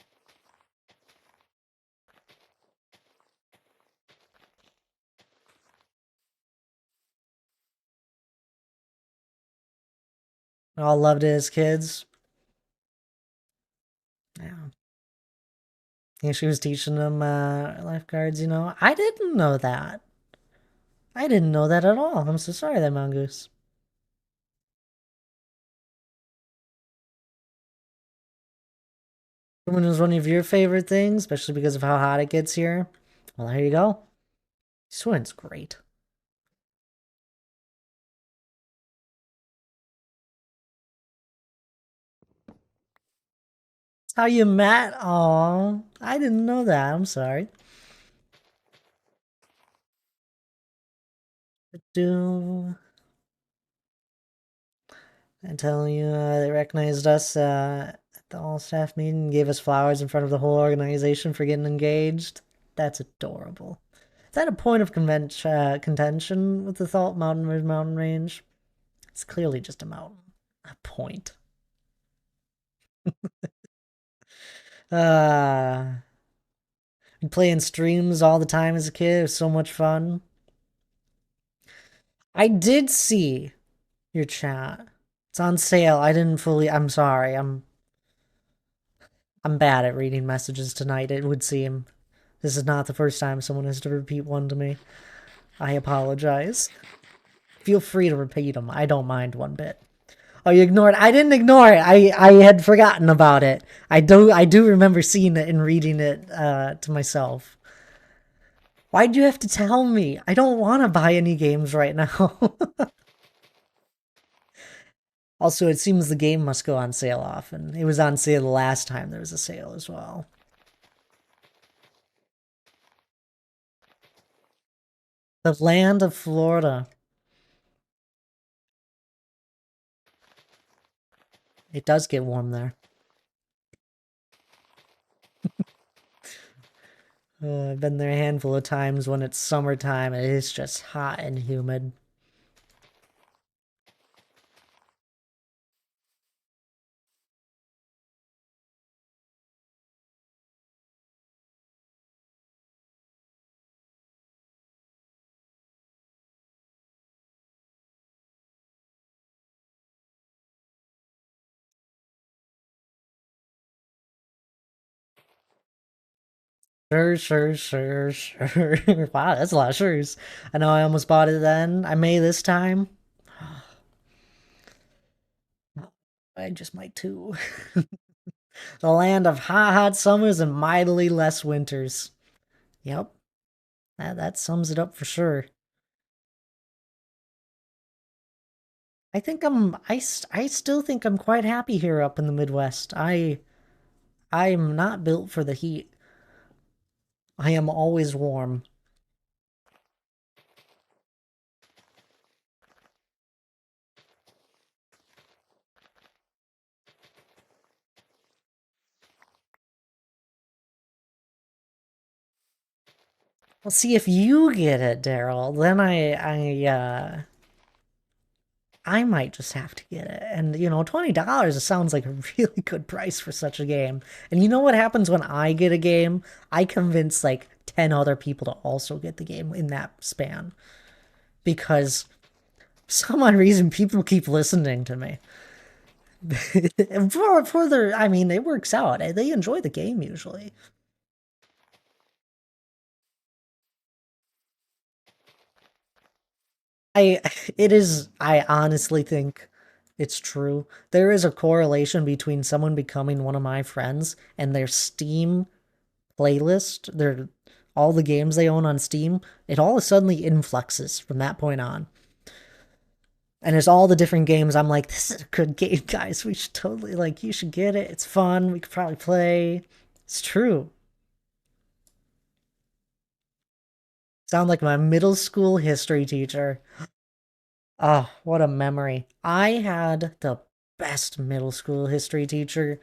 We all loved it as kids. Yeah. Yeah, she was teaching them lifeguards, you know. I didn't know that. I didn't know that at all. I'm so sorry there, Mongoose. Swimming was one of your favorite things, especially because of how hot it gets here. Well, there you go. Swimming's great. That's how you met? Aw, I didn't know that. I'm sorry. Do I tell you they recognized us at the all staff meeting and gave us flowers in front of the whole organization for getting engaged? That's adorable. Is that a point of contention with the Thalt mountain range? It's clearly just a mountain. A point. Uh, playing streams all the time as a kid. It was so much fun. I did see your chat. It's on sale. I didn't fully. I'm sorry. I'm bad at reading messages tonight. It would seem. This is not the first time someone has to repeat one to me. I apologize. Feel free to repeat them. I don't mind one bit. Oh, you ignored it. I didn't ignore it. I had forgotten about it. I do remember seeing it and reading it to myself. Why'd you have to tell me? I don't want to buy any games right now. Also, it seems the game must go on sale often. It was on sale the last time there was a sale as well. The land of Florida. It does get warm there. I've been there a handful of times when it's summertime and it's just hot and humid. Sure, sure, sure, sure. Wow, that's a lot of sures. I know I almost bought it then. I may this time. I just might too. The land of hot, hot summers and mightily less winters. Yep, that sums it up for sure. I still think I'm quite happy here up in the Midwest. I'm not built for the heat. I am always warm. Well, see if you get it, Daryl. Then I might just have to get it. And you know, $20 sounds like a really good price for such a game. And you know what happens when I get a game? I convince like 10 other people to also get the game in that span because for some odd reason people keep listening to me. For their, I mean, it works out. They enjoy the game usually. I it is I honestly think it's true. There is a correlation between someone becoming one of my friends and their Steam playlist, their all the games they own on Steam, it all suddenly influxes from that point on. And it's all the different games I'm like, this is a good game, guys. We should totally like you should get it. It's fun. We could probably play. It's true. Sound like my middle school history teacher. Oh, what a memory. I had the best middle school history teacher.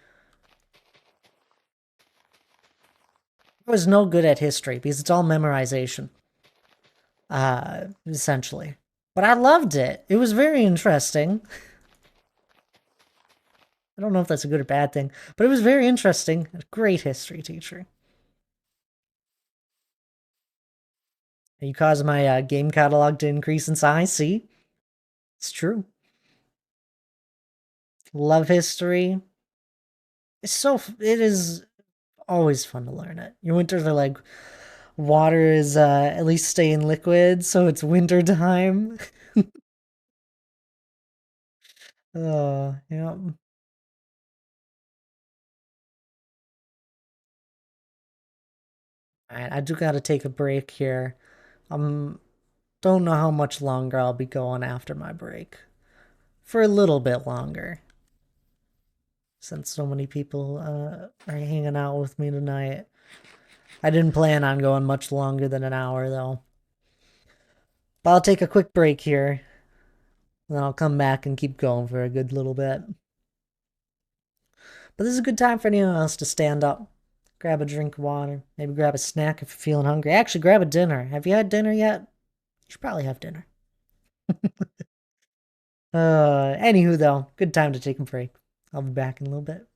I was no good at history because it's all memorization, essentially. But I loved it. It was very interesting. I don't know if that's a good or bad thing, but it was very interesting. A great history teacher. And you caused my game catalog to increase in size. See, it's true. Love history. It is always fun to learn it. Your winters are like water is at least staying liquid, so it's winter time. Oh, yeah. Alright, I do gotta take a break here. Don't know how much longer I'll be going after my break. For a little bit longer, since so many people are hanging out with me tonight. I didn't plan on going much longer than an hour though. But I'll take a quick break here, and then I'll come back and keep going for a good little bit. But this is a good time for anyone else to stand up, grab a drink of water, maybe grab a snack if you're feeling hungry. Actually, grab a dinner. Have you had dinner yet? You should probably have dinner. Anywho, though, good time to take a break. I'll be back in a little bit.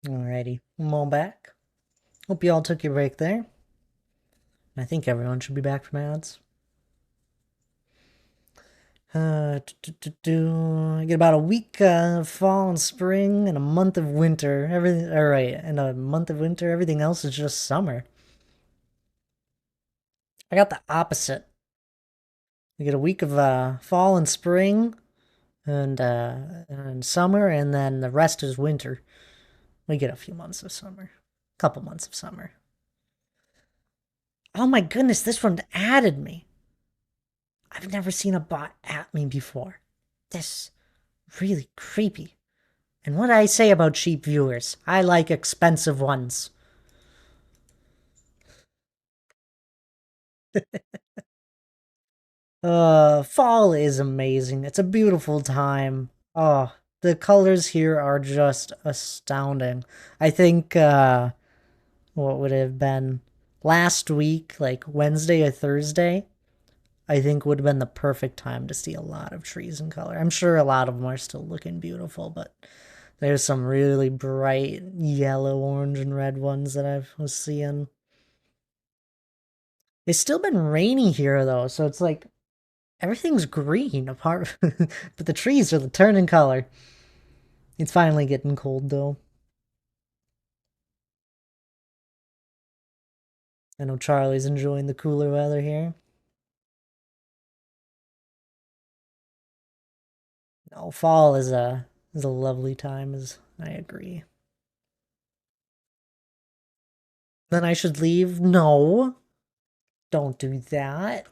Alrighty, I'm all back. Hope you all took your break there. I think everyone should be back from ads. I get about a week of fall and spring and a month of winter. Everything, all right, and a month of winter. Everything else is just summer. I got the opposite. We get a week of fall and spring, and summer, and then the rest is winter. We get a few months of summer, couple months of summer. Oh my goodness, this one added me. I've never seen a bot at me before. This really creepy. And what I say about cheap viewers, I like expensive ones. Fall is amazing. It's a beautiful time. Oh, the colors here are just astounding. I think what would it have been last week, like Wednesday or Thursday, I think would have been the perfect time to see a lot of trees in color. I'm sure a lot of them are still looking beautiful, but there's some really bright yellow, orange, and red ones that I was seeing. It's still been rainy here though, so it's like everything's green apart, but the trees are turning color. It's finally getting cold though. I know Charlie's enjoying the cooler weather here. No, fall is a lovely time, as I agree. Then I should leave? No, don't do that.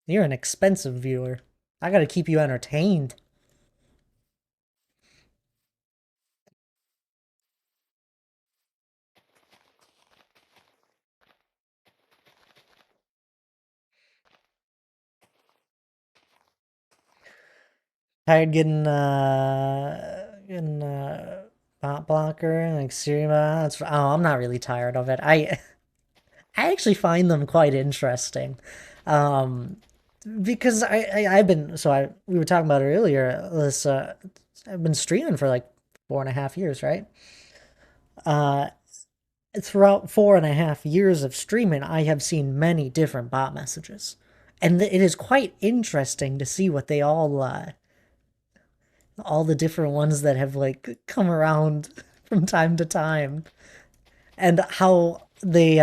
You're an expensive viewer. I gotta keep you entertained. Tired getting bot blocker and like Siri bots. Oh, I'm not really tired of it. I actually find them quite interesting. Um because I've been we were talking about it earlier, this I've been streaming for like 4.5 years, right? Uh Throughout 4.5 years of streaming, I have seen many different bot messages. And it is quite interesting to see what they all the different ones that have like come around from time to time, and how they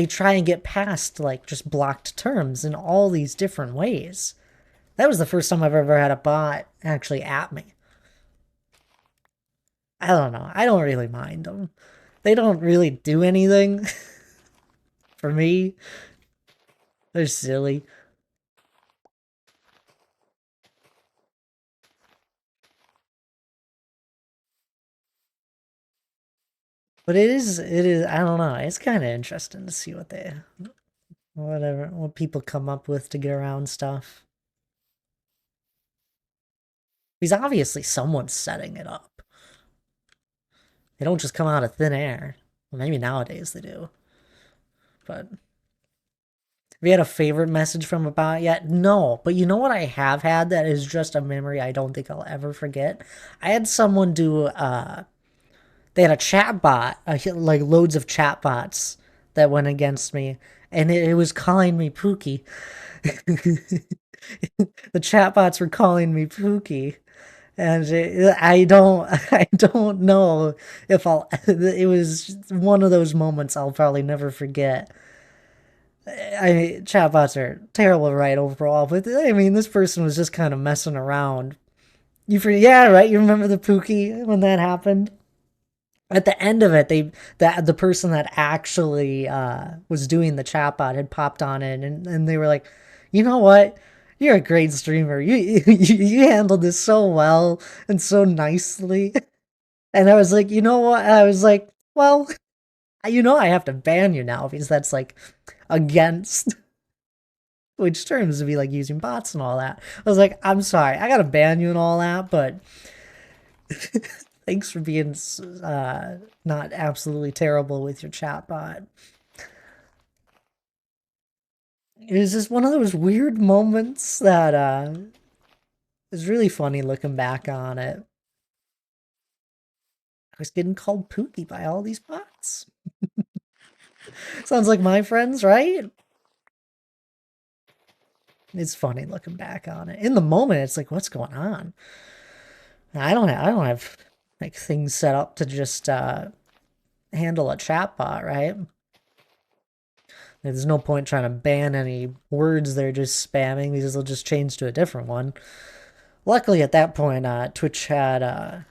try and get past like just blocked terms in all these different ways. That was the first time I've ever had a bot actually at me. I don't know. I don't really mind them. They don't really do anything for me. They're silly. But I don't know. It's kind of interesting to see what people come up with to get around stuff. Because obviously someone's setting it up. They don't just come out of thin air. Well, maybe nowadays they do. But have you had a favorite message from a bot yet? No. But you know what I have had that is just a memory I don't think I'll ever forget? I had someone do, they had a chat bot, like loads of chat bots that went against me, and it was calling me Pookie. The chat bots were calling me Pookie. And I don't know if I'll, it was one of those moments I'll probably never forget. Chatbots are terrible, right, overall, but I mean, this person was just kind of messing around. Yeah, right, you remember the Pookie when that happened? At the end of it, the person that actually was doing the chatbot had popped on in, and they were like, you know what? You're a great streamer. You handled this so well and so nicely. And I was like, you know what? I was like, well, I have to ban you now because that's like against which terms to be like using bots and all that. I was like, I'm sorry, I gotta ban you and all that, but thanks for being not absolutely terrible with your chatbot. It was just one of those weird moments that is really funny looking back on it. was getting called Pookie by all these bots. Sounds like my friends, right? It's funny looking back on it. In the moment, it's like, what's going on? I don't have like things set up to just handle a chatbot, right? There's no point trying to ban any words they're just spamming because they'll just change to a different one. Luckily, at that point, Twitch had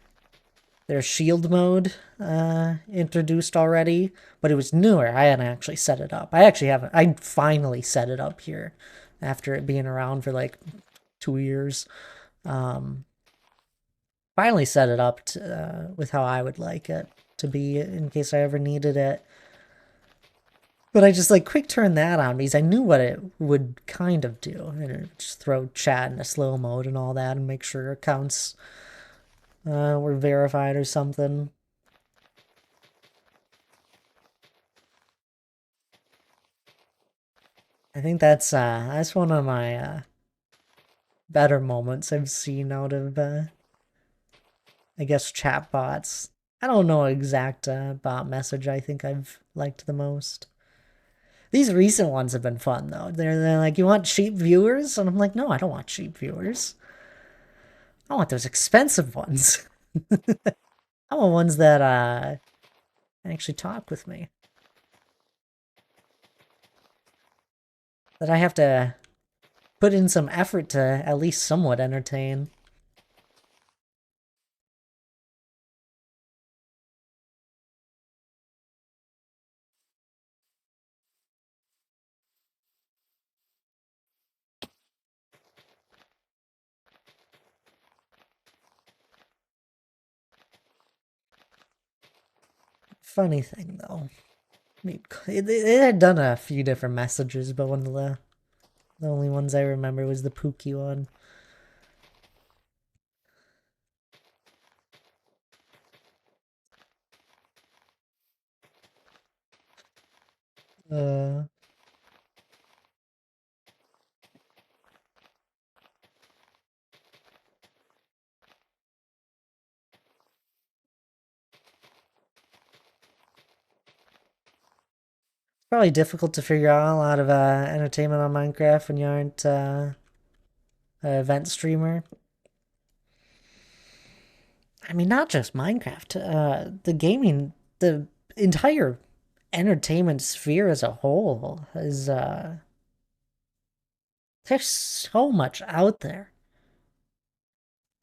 their shield mode introduced already, but it was newer. I hadn't actually set it up. I actually haven't. I finally set it up here after it being around for like 2 years. Finally set it up to, with how I would like it to be in case I ever needed it. But I just like quick turned that on because I knew what it would kind of do. And it would just throw chat into slow mode and all that and make sure accounts were verified or something. I think that's one of my better moments I've seen out of I guess chat bots. I don't know exact bot message I think I've liked the most. These recent ones have been fun though. They're like, you want cheap viewers? And I'm like, no, I don't want cheap viewers. I want those expensive ones. I want ones that actually talk with me. That I have to put in some effort to at least somewhat entertain. Funny thing though, I mean, it had done a few different messages, but one of the only ones I remember was the Pookie one. Uh, Probably difficult to figure out a lot of entertainment on Minecraft when you aren't an event streamer. I mean, not just Minecraft. The gaming, the entire entertainment sphere as a whole is there's so much out there.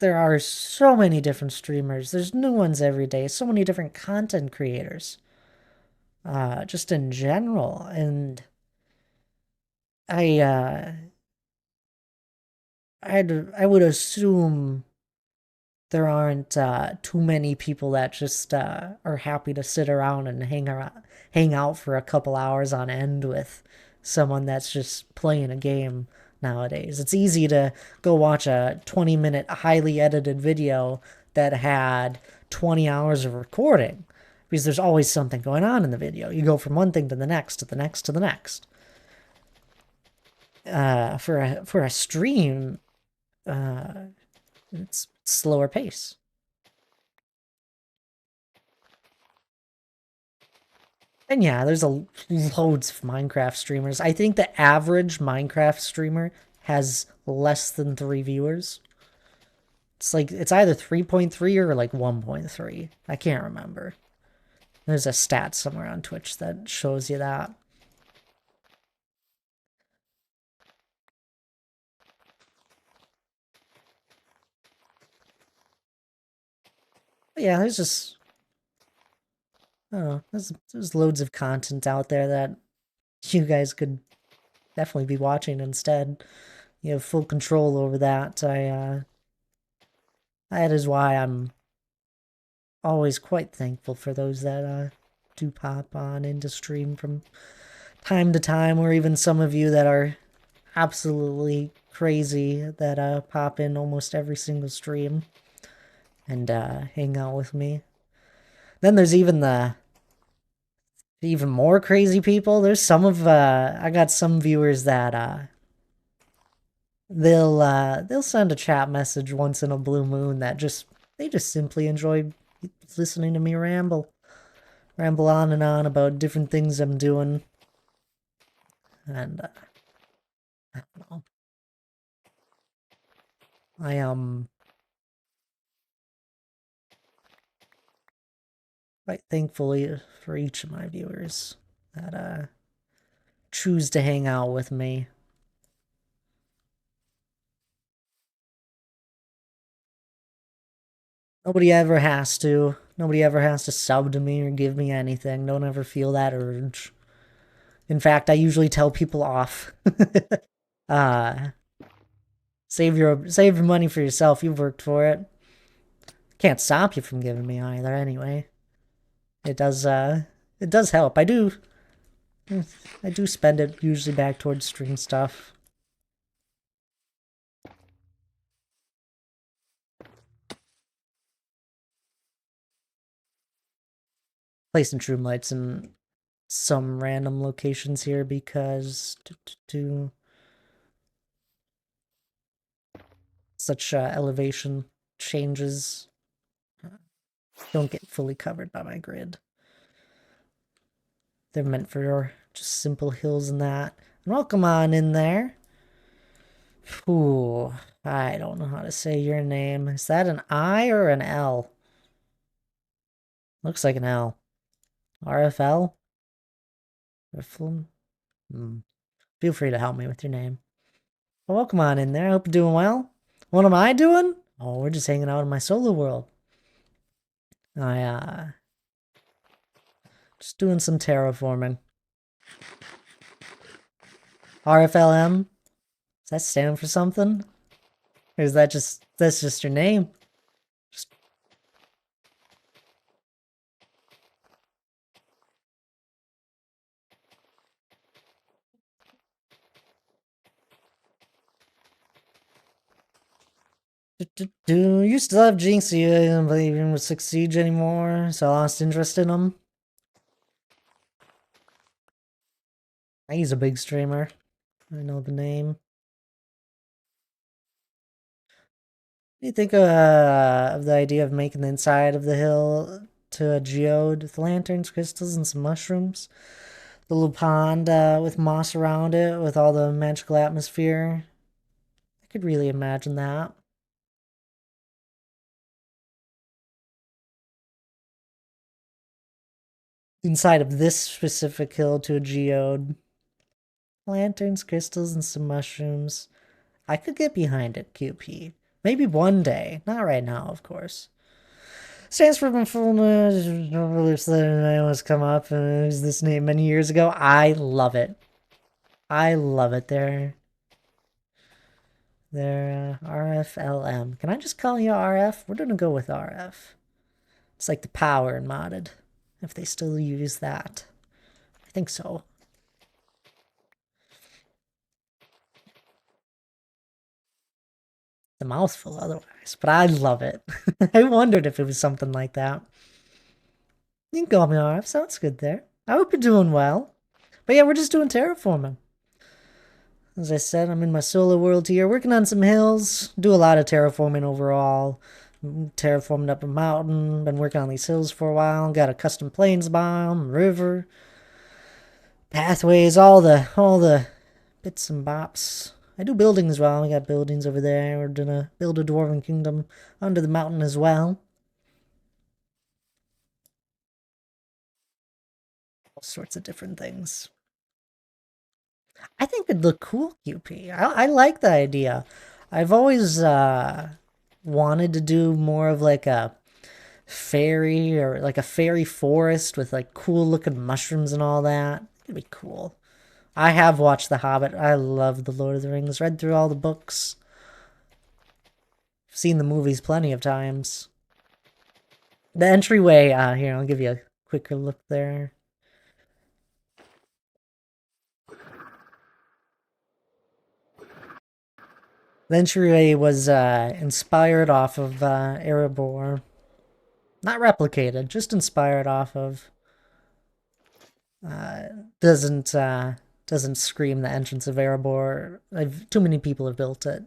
There are so many different streamers. There's new ones every day. So many different content creators. Just in general, and I I would assume there aren't too many people that just are happy to sit around and hang out for a couple hours on end with someone that's just playing a game nowadays. It's easy to go watch a 20-minute highly edited video that had 20 hours of recording because there's always something going on in the video. You go from one thing to the next, to the next, to the next. For a stream, it's slower pace. And yeah, there's loads of Minecraft streamers. I think the average Minecraft streamer has less than 3 viewers. It's like it's either 3.3 or like 1.3. I can't remember. There's a stat somewhere on Twitch that shows you that. But yeah, there's just there's loads of content out there that you guys could definitely be watching instead. You have full control over that. That is why I'm always quite thankful for those that do pop on into stream from time to time, or even some of you that are absolutely crazy that pop in almost every single stream and hang out with me. Then there's even the even more crazy people. There's some of I got some viewers that they'll send a chat message once in a blue moon that just they just simply enjoy listening to me ramble on and on about different things I'm doing. And I don't know. I quite thankfully for each of my viewers that choose to hang out with me. Nobody ever has to. Nobody ever has to sub to me or give me anything. Don't ever feel that urge. In fact, I usually tell people off. uh save your money for yourself. You've worked for it. Can't stop you from giving me either anyway. It does help. I do spend it usually back towards stream stuff. Placing shroom lights in some random locations here because such elevation changes don't get fully covered by my grid. They're meant for just simple hills and that. And welcome on in there. Ooh, I don't know how to say your name. Is that an I or an L? Looks like an L. RFL? Rifflin? Feel free to help me with your name. Well, welcome on in there. I hope you're doing well. What am I doing? Oh, we're just hanging out in my solo world. Just doing some terraforming. RFLM? Does that stand for something? Or is that's just your name? Just do you still have Jinx? You don't believe in with Six Siege anymore, so I lost interest in him. He's a big streamer. I know the name. What do you think of the idea of making the inside of the hill to a geode with lanterns, crystals, and some mushrooms? The little pond with moss around it, with all the magical atmosphere. I could really imagine that. Inside of this specific hill to a geode. Lanterns, crystals, and some mushrooms. I could get behind it, QP. Maybe one day. Not right now, of course. Stands for fullness. I always come up and use this name many years ago. I love it. I love it. They're RFLM. Can I just call you RF? We're gonna go with RF. It's like the power in modded. If they still use that. I think so. The mouthful otherwise, but I love it. I wondered if it was something like that. You can call me RF, sounds good there. I hope you're doing well. But yeah, we're just doing terraforming. As I said, I'm in my solo world here, working on some hills. Do a lot of terraforming overall. Terraformed up a mountain, been working on these hills for a while. Got a custom plains biome, river, pathways, all the bits and bops. I do buildings as well. We got buildings over there. We're gonna build a dwarven kingdom under the mountain as well. All sorts of different things. I think it'd look cool, QP. I like the idea. I've always wanted to do more of like a fairy or like a fairy forest with like cool looking mushrooms and all that. It'd be cool. I have watched The Hobbit. I love The Lord of the Rings. Read through all the books. Seen the movies plenty of times. The entryway, here, I'll give you a quicker look there. The entryway was inspired off of Erebor. Not replicated, just inspired off of. Doesn't scream the entrance of Erebor. Too many people have built it.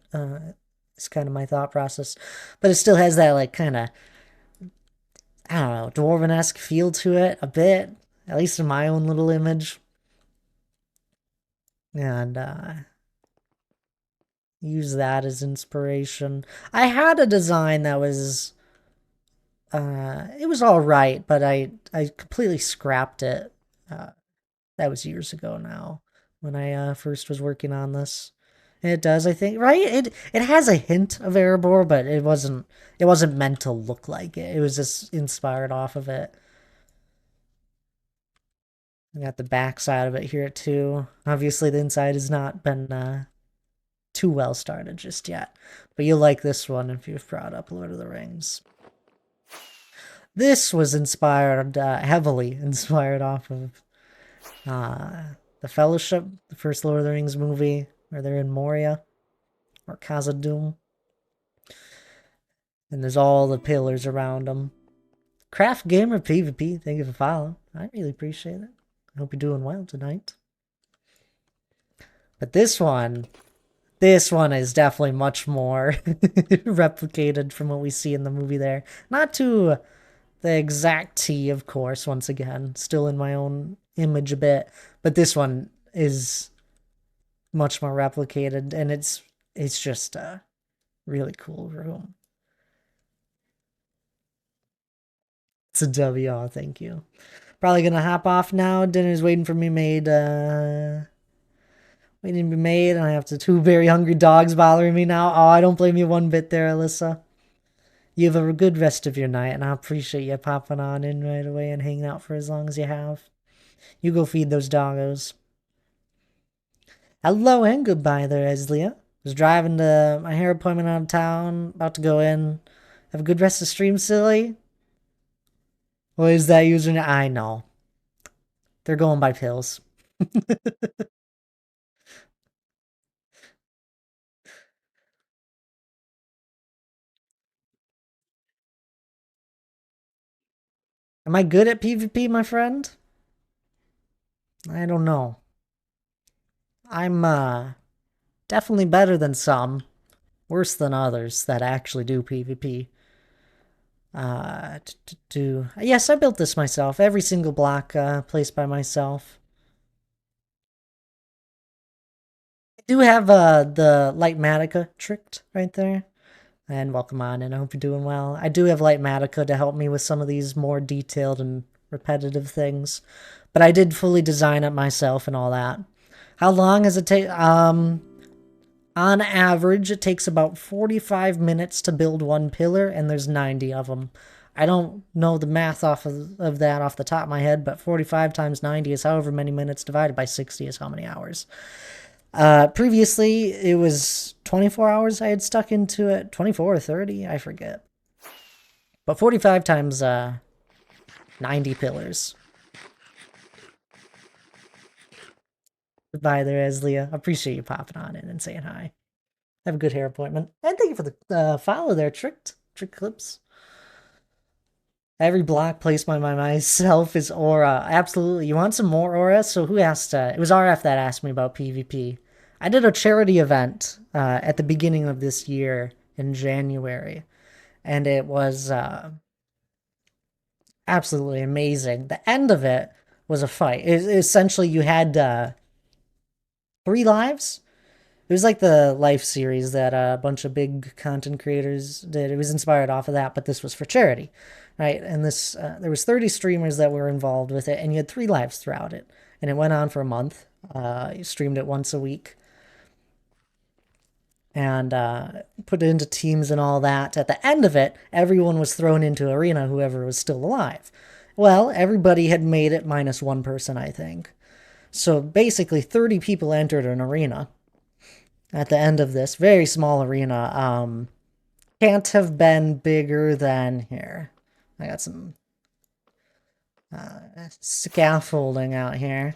It's kind of my thought process, but it still has that like kind of. I don't know, dwarven-esque feel to it a bit, at least in my own little image. And use that as inspiration. I had a design that was it was all right, but I completely scrapped it. That was years ago now when I first was working on this. It does, I think, right? It has a hint of Erebor, but it wasn't meant to look like it. It was just inspired off of it. I got the back side of it here too. Obviously, the inside has not been too well started just yet, but you'll like this one if you've brought up Lord of the Rings. This was inspired, heavily inspired off of the Fellowship, the first Lord of the Rings movie, where they're in Moria or Khazad-dûm, and there's all the pillars around them. Craft Gamer PvP, thank you for following. I really appreciate it. I hope you're doing well tonight. But this one is definitely much more replicated from what we see in the movie there. Not to the exact T, of course, once again, still in my own image a bit, but this one is much more replicated, and it's just a really cool room. It's a W, oh, thank you. Probably gonna hop off now. Dinner's waiting for me made, waiting to be made, and I have two very hungry dogs bothering me now. Oh, I don't blame you one bit there, Alyssa. You have a good rest of your night, and I appreciate you popping on in right away and hanging out for as long as you have. You go feed those doggos. Hello and goodbye there, Eslia. Was driving to my hair appointment out of town, about to go in. Have a good rest of stream, silly. What is that username? I know. They're going by pills. Am I good at PvP, my friend? I don't know. I'm definitely better than some, worse than others that actually do PvP. Yes, I built this myself. Every single block placed by myself. I do have the Lightmatica tricked right there. And welcome on, and I hope you're doing well. I do have Lightmatica to help me with some of these more detailed and repetitive things, but I did fully design it myself and all that. How long does it take? On average, it takes about 45 minutes to build one pillar, and there's 90 of them. I don't know the math off of that off the top of my head, but 45 times 90 is however many minutes divided by 60 is how many hours. Previously, it was 24 hours I had stuck into it. 24 or 30, I forget. But 45 times 90 pillars. Goodbye there, Eslia. Appreciate you popping on in and saying hi. Have a good hair appointment. And thank you for the follow there, Trick Clips. Every block placed by myself is aura. Absolutely. You want some more aura? So who asked? It was RF that asked me about PvP. I did a charity event at the beginning of this year in January, and it was absolutely amazing. The end of it was a fight. Essentially, you had 3 lives. It was like the life series that a bunch of big content creators did. It was inspired off of that, but this was for charity, right? And this there was 30 streamers that were involved with it, and you had 3 lives throughout it, and it went on for a month. You streamed it once a week, and put it into teams and all that. At the end of it, everyone was thrown into arena, whoever was still alive. Well, everybody had made it minus 1 person, I think. So basically, 30 people entered an arena at the end of this very small arena. Can't have been bigger than here. I got some scaffolding out here.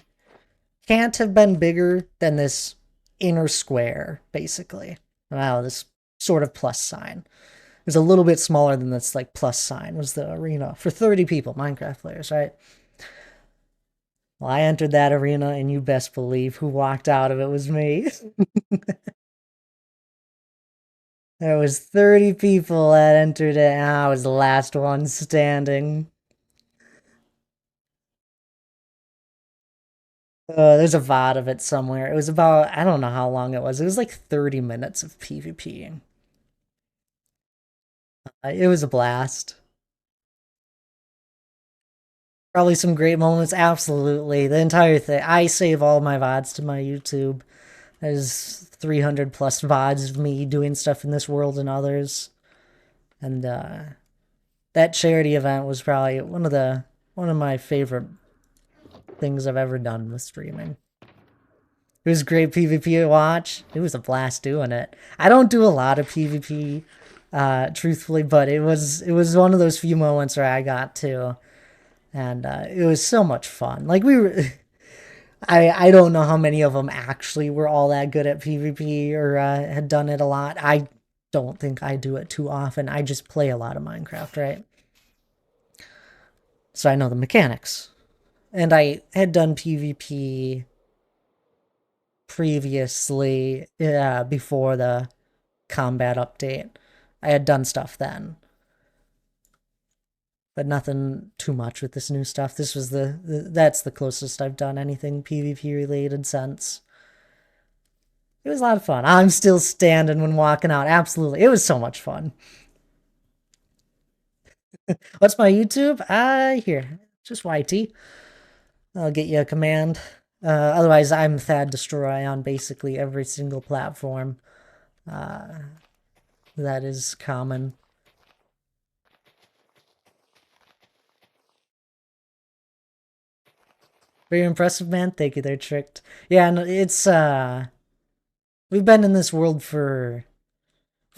Can't have been bigger than this inner square, basically. Wow, this sort of plus sign. It was a little bit smaller than this like plus sign was the arena for 30 people, Minecraft players, right? Well, I entered that arena, and you best believe who walked out of it was me. There was 30 people that entered it, and I was the last one standing. There's a VOD of it somewhere. It was about, I don't know how long it was. It was like 30 minutes of PvP. It was a blast. Probably some great moments. Absolutely. The entire thing. I save all my VODs to my YouTube. There's 300 plus VODs of me doing stuff in this world and others. And that charity event was probably one of my favorite things I've ever done with streaming. It was great PvP to watch. It was a blast doing it. I don't do a lot of PvP, truthfully, but it was one of those few moments where I got to, and it was so much fun. Like we were, I don't know how many of them actually were all that good at PvP or had done it a lot. I don't think I do it too often. I just play a lot of Minecraft, right? So I know the mechanics. And I had done PvP previously, before the combat update. I had done stuff then, but nothing too much with this new stuff. This was that's the closest I've done anything PvP related since. It was a lot of fun. I'm still standing when walking out. Absolutely. It was so much fun. What's my YouTube? Here. Just YT. I'll get you a command. Otherwise, I'm Thad Destroy on basically every single platform. That is common. Very impressive, man. Thank you. They're tricked. Yeah, and it's we've been in this world for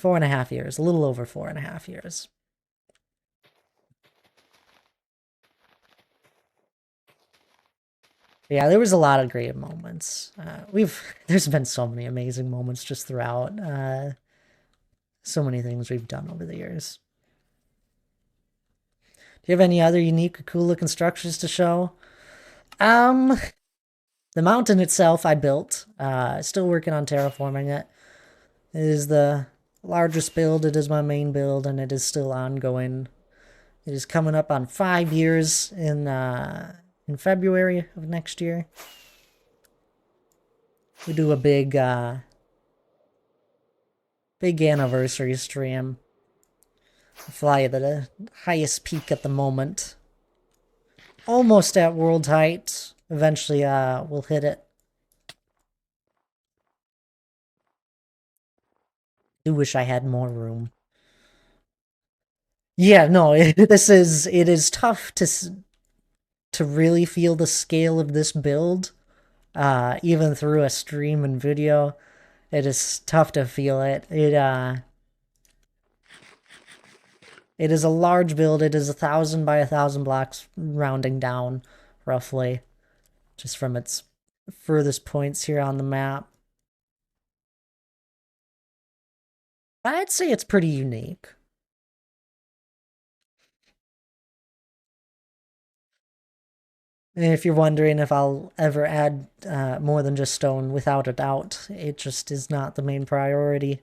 4.5 years, a little over 4.5 years. Yeah, there was a lot of great moments. There's been so many amazing moments just throughout. So many things we've done over the years. Do you have any other unique or cool looking structures to show? Um, the mountain itself I built. Still working on terraforming it. It is the largest build. It is my main build, and it is still ongoing. It is coming up on 5 years in February of next year. We do a big anniversary stream. Fly to the highest peak at the moment. Almost at world height. Eventually, we'll hit it. Do wish I had more room. Yeah, no, it is tough to really feel the scale of this build, even through a stream and video. It is tough to feel it. It is a large build. It is 1,000 by 1,000 blocks, rounding down, roughly, just from its furthest points here on the map. I'd say it's pretty unique. If you're wondering if I'll ever add more than just stone, without a doubt, it just is not the main priority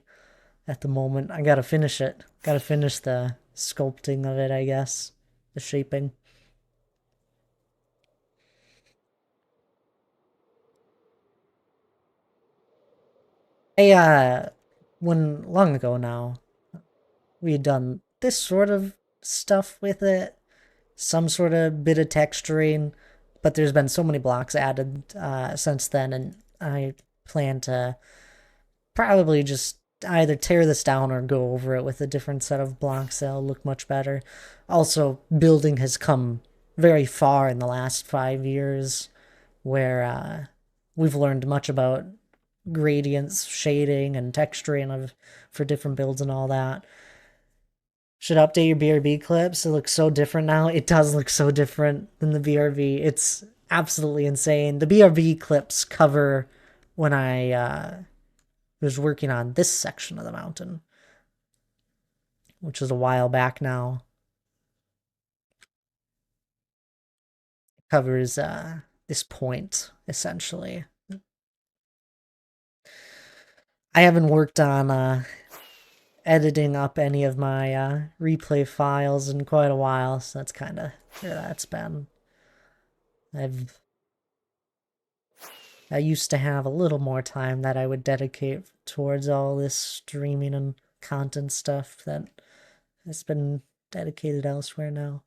at the moment. I gotta finish it. Gotta finish the sculpting of it, I guess. The shaping. I, when long ago now, we had done this sort of stuff with it. Some sort of bit of texturing, but there's been so many blocks added since then, and I plan to probably just either tear this down or go over it with a different set of blocks that'll look much better. Also, building has come very far in the last 5 years, where we've learned much about gradients, shading, and texturing for different builds and all that. Should update your BRB clips. It looks so different now. It does look so different than the BRB. It's absolutely insane. The BRB clips cover when I was working on this section of the mountain, which was a while back now. It covers this point, essentially. I haven't worked on editing up any of my replay files in quite a while, so that's kind of where that's been. I used to have a little more time that I would dedicate towards all this streaming and content stuff that has been dedicated elsewhere now.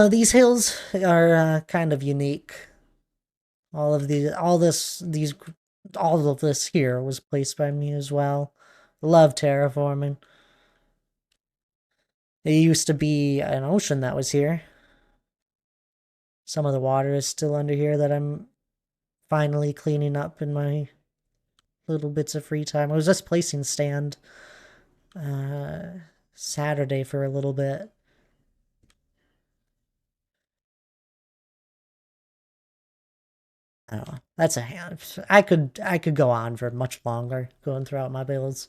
These hills are kind of unique. All of this here was placed by me as well. Love terraforming. There used to be an ocean that was here. Some of the water is still under here that I'm finally cleaning up in my little bits of free time. I was just placing stand Saturday for a little bit. Oh, that's a hand. I could go on for much longer going throughout my builds.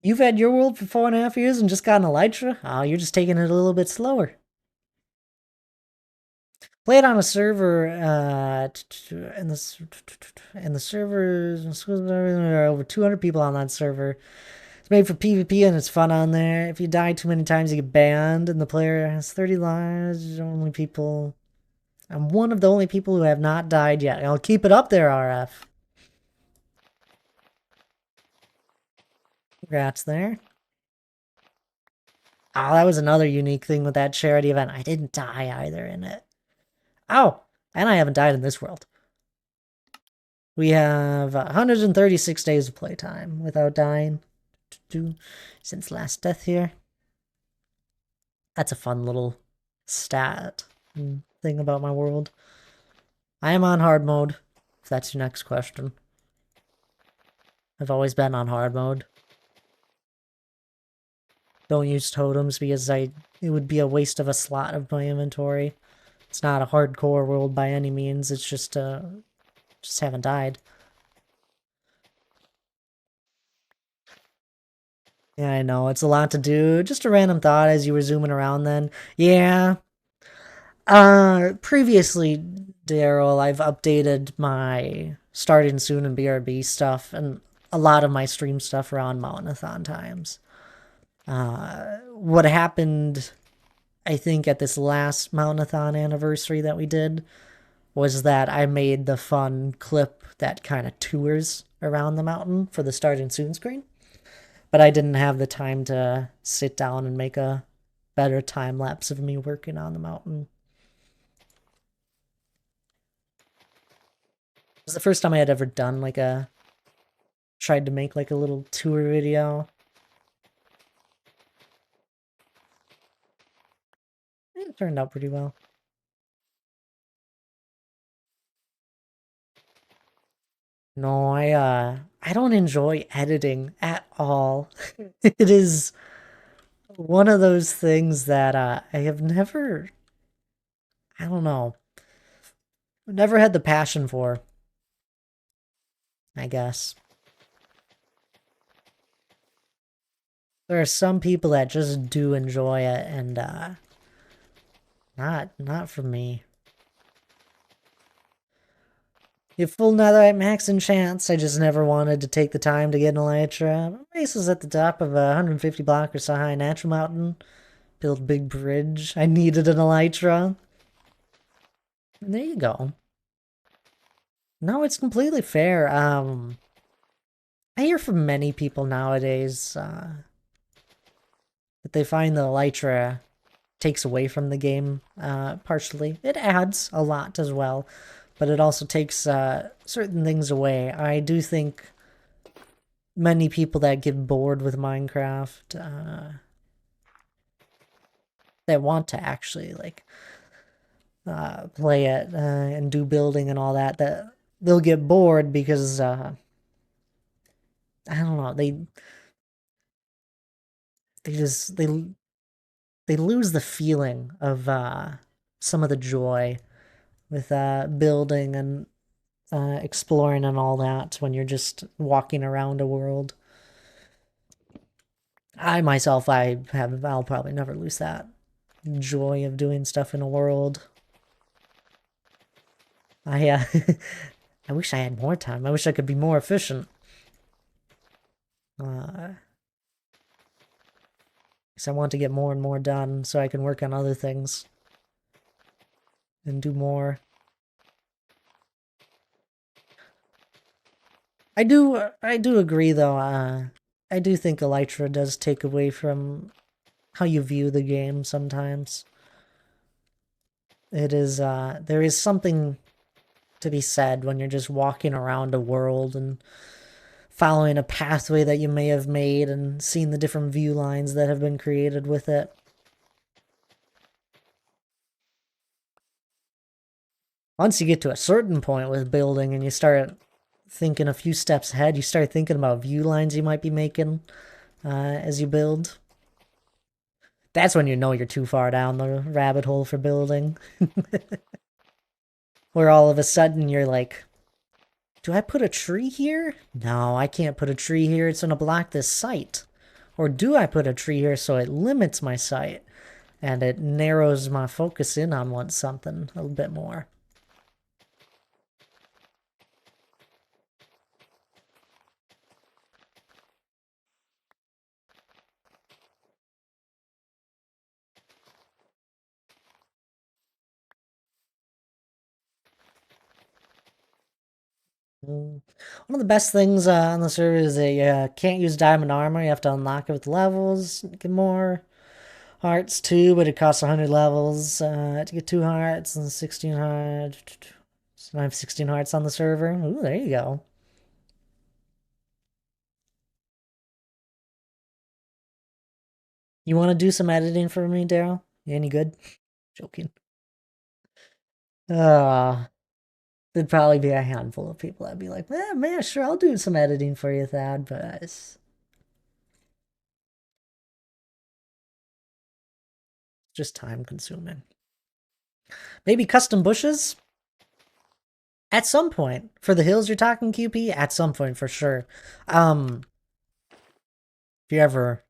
You've had your world for 4.5 years and just got an Elytra? Oh, you're just taking it a little bit slower. Play it on a server, and the servers, there are over 200 people on that server. It's made for PvP and it's fun on there. If you die too many times, you get banned, and the player has 30 lives. I'm one of the only people who have not died yet. I'll keep it up there, RF. Congrats there. Oh, that was another unique thing with that charity event. I didn't die either in it. Oh, and I haven't died in this world. We have 136 days of playtime without dying since last death here. That's a fun little stat thing about my world. I am on hard mode, if that's your next question. I've always been on hard mode. Don't use totems because it would be a waste of a slot of my inventory. It's not a hardcore world by any means, it's just haven't died. Yeah, I know, it's a lot to do. Just a random thought as you were zooming around then. Yeah. Previously, Daryl, I've updated my starting soon and BRB stuff and a lot of my stream stuff around Mountainathon times. What happened, I think, at this last Mountainathon anniversary that we did was that I made the fun clip that kind of tours around the mountain for the starting soon screen. But I didn't have the time to sit down and make a better time lapse of me working on the mountain. It was the first time I had ever done tried to make like a little tour video. It turned out pretty well. No, I don't enjoy editing at all. It is one of those things that I have never, I don't know, never had the passion for, I guess. There are some people that just do enjoy it, and not for me. You have full netherite max enchants. I just never wanted to take the time to get an elytra. My base is at the top of a 150 block or so high natural mountain. Build big bridge. I needed an elytra. And there you go. No, it's completely fair. I hear from many people nowadays that they find the elytra takes away from the game partially. It adds a lot as well, but it also takes certain things away. I do think many people that get bored with Minecraft, that want to actually like play it and do building and all that, that they'll get bored because I don't know, they just they lose the feeling of some of the joy with building and exploring and all that when you're just walking around a world. I'll probably never lose that joy of doing stuff in a world. I I wish I had more time. I wish I could be more efficient. Uh, 'Cause I want to get more and more done so I can work on other things and do more. I do agree though. I do think Elytra does take away from how you view the game sometimes. It is there is something to be said when you're just walking around a world and following a pathway that you may have made and seeing the different view lines that have been created with it. Once you get to a certain point with building and you start thinking a few steps ahead, you start thinking about view lines you might be making as you build. That's when you know you're too far down the rabbit hole for building. Where all of a sudden you're like, do I put a tree here? No, I can't put a tree here. It's going to block this site. Or do I put a tree here so it limits my sight and it narrows my focus in on something a little bit more? One of the best things on the server is that you can't use diamond armor. You have to unlock it with levels. Get more hearts too, but it costs 100 levels to get 2 hearts and 16 hearts. So I have 16 hearts on the server. Ooh, there you go. You want to do some editing for me, Daryl? You any good? Joking. There'd probably be a handful of people that'd be like, man, sure, I'll do some editing for you, Thad, but it's just time consuming. Maybe custom bushes? At some point. For the hills you're talking, QP? At some point, for sure. If you're ever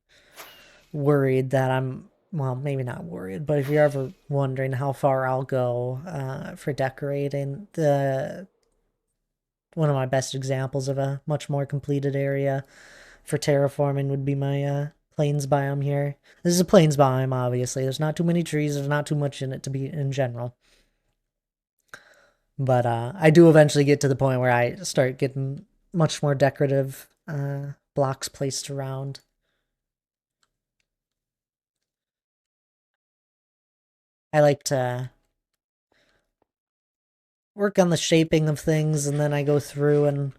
worried that well, maybe not worried, but if you're ever wondering how far I'll go for decorating, one of my best examples of a much more completed area for terraforming would be my plains biome here. This is a plains biome, obviously. There's not too many trees. There's not too much in it to be in general. But I do eventually get to the point where I start getting much more decorative blocks placed around. I like to work on the shaping of things, and then I go through and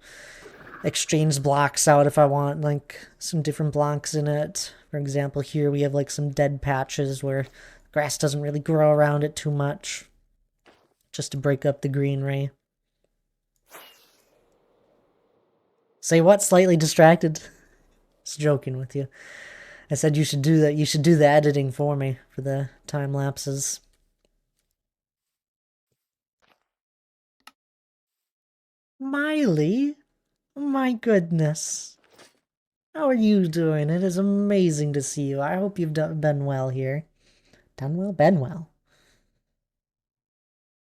exchange blocks out if I want like some different blocks in it. For example, here we have like some dead patches where grass doesn't really grow around it too much, just to break up the greenery. Say what? Slightly distracted? Just joking with you. I said you should do that. You should do the editing for me for the time lapses. Miley? My goodness. How are you doing? It is amazing to see you. I hope you've been well here. Done well? Been well.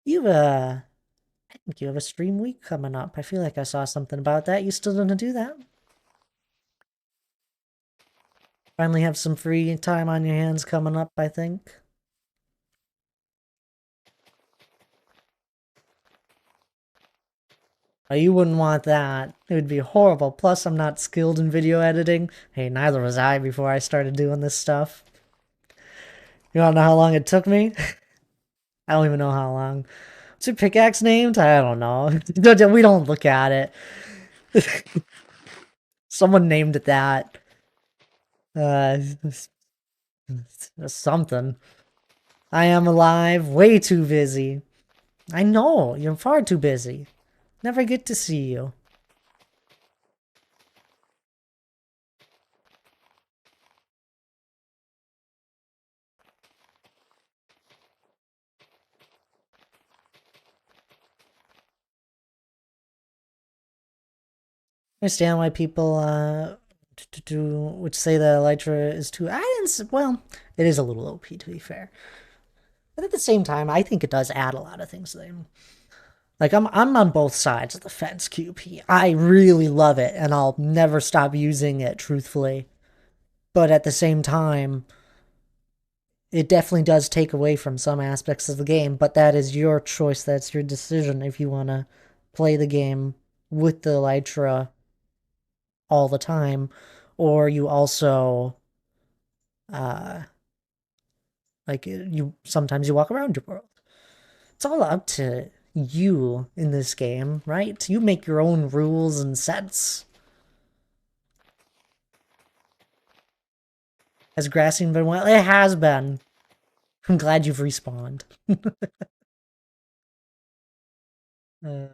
You've, I think you have a stream week coming up. I feel like I saw something about that. You still gonna do that? Finally have some free time on your hands coming up, I think. Oh, you wouldn't want that. It would be horrible. Plus, I'm not skilled in video editing. Hey, neither was I before I started doing this stuff. You wanna know how long it took me? I don't even know how long. What's your pickaxe named? I don't know. We don't look at it. Someone named it that. Something. I am alive, way too busy. I know, you're far too busy. Never get to see you. I understand why people would say that Elytra is too. Well, it is a little OP to be fair, but at the same time, I think it does add a lot of things to them. Like I'm on both sides of the fence, QP. I really love it and I'll never stop using it, truthfully. But at the same time, it definitely does take away from some aspects of the game, but that is your choice, that's your decision if you want to play the game with the Elytra all the time, or you also uh like you sometimes you walk around your world. It's all up to you in this game, right? You make your own rules and sets. Has grassing been well? It has been. I'm glad you've respawned. uh,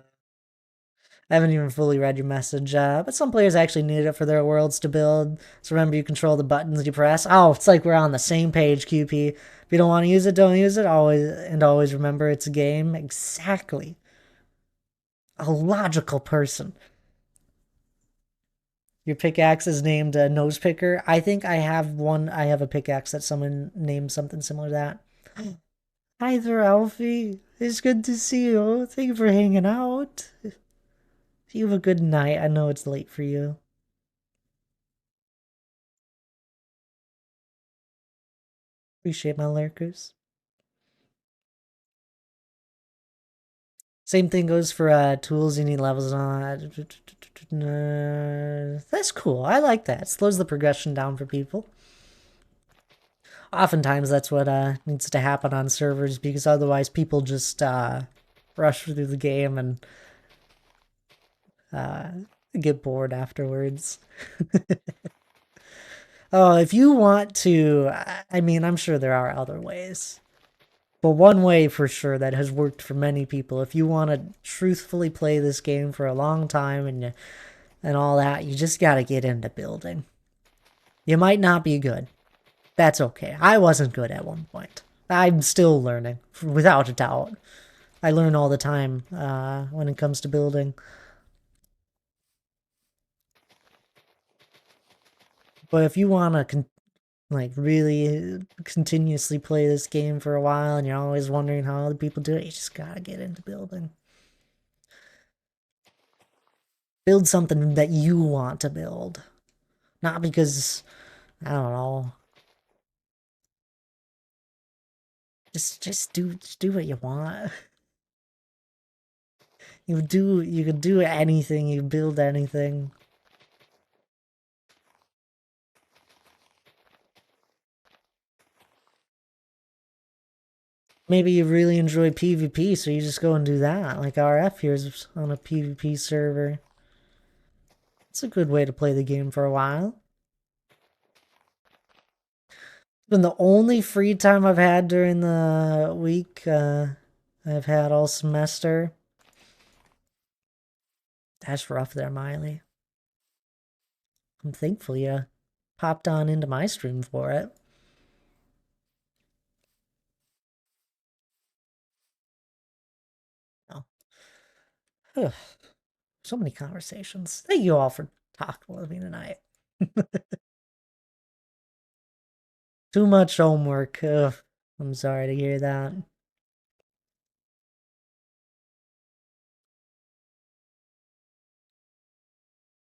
I haven't even fully read your message, but some players actually need it for their worlds to build. So remember, you control the buttons you press. Oh, it's like we're on the same page, QP. If you don't want to use it, don't use it. Always remember it's a game. Exactly. A logical person. Your pickaxe is named Nose Picker. I think I have one. I have a pickaxe that someone named something similar to that. Hi there, Alfie. It's good to see you. Thank you for hanging out. You have a good night. I know it's late for you. Appreciate my lurkers. Same thing goes for tools. You need levels on. That's cool. I like that. It slows the progression down for people. Oftentimes that's what needs to happen on servers, because otherwise people just rush through the game and uh, get bored afterwards. Oh, if you want to, I mean, I'm sure there are other ways. But one way for sure that has worked for many people, if you want to truthfully play this game for a long time and all that, you just got to get into building. You might not be good. That's okay. I wasn't good at one point. I'm still learning, without a doubt. I learn all the time when it comes to building. But if you want to like really continuously play this game for a while and you're always wondering how other people do it, you just gotta get into building. Build something that you want to build. Not because, I don't know. Just do what you want. You can do anything, you build anything. Maybe you really enjoy PvP, so you just go and do that. Like RF here's on a PvP server. It's a good way to play the game for a while. It's been the only free time I've had during the week I've had all semester. That's rough there, Miley. I'm thankful you popped on into my stream for it. Oh. So many conversations. Thank you all for talking with me tonight. Too much homework. Ugh. I'm sorry to hear that.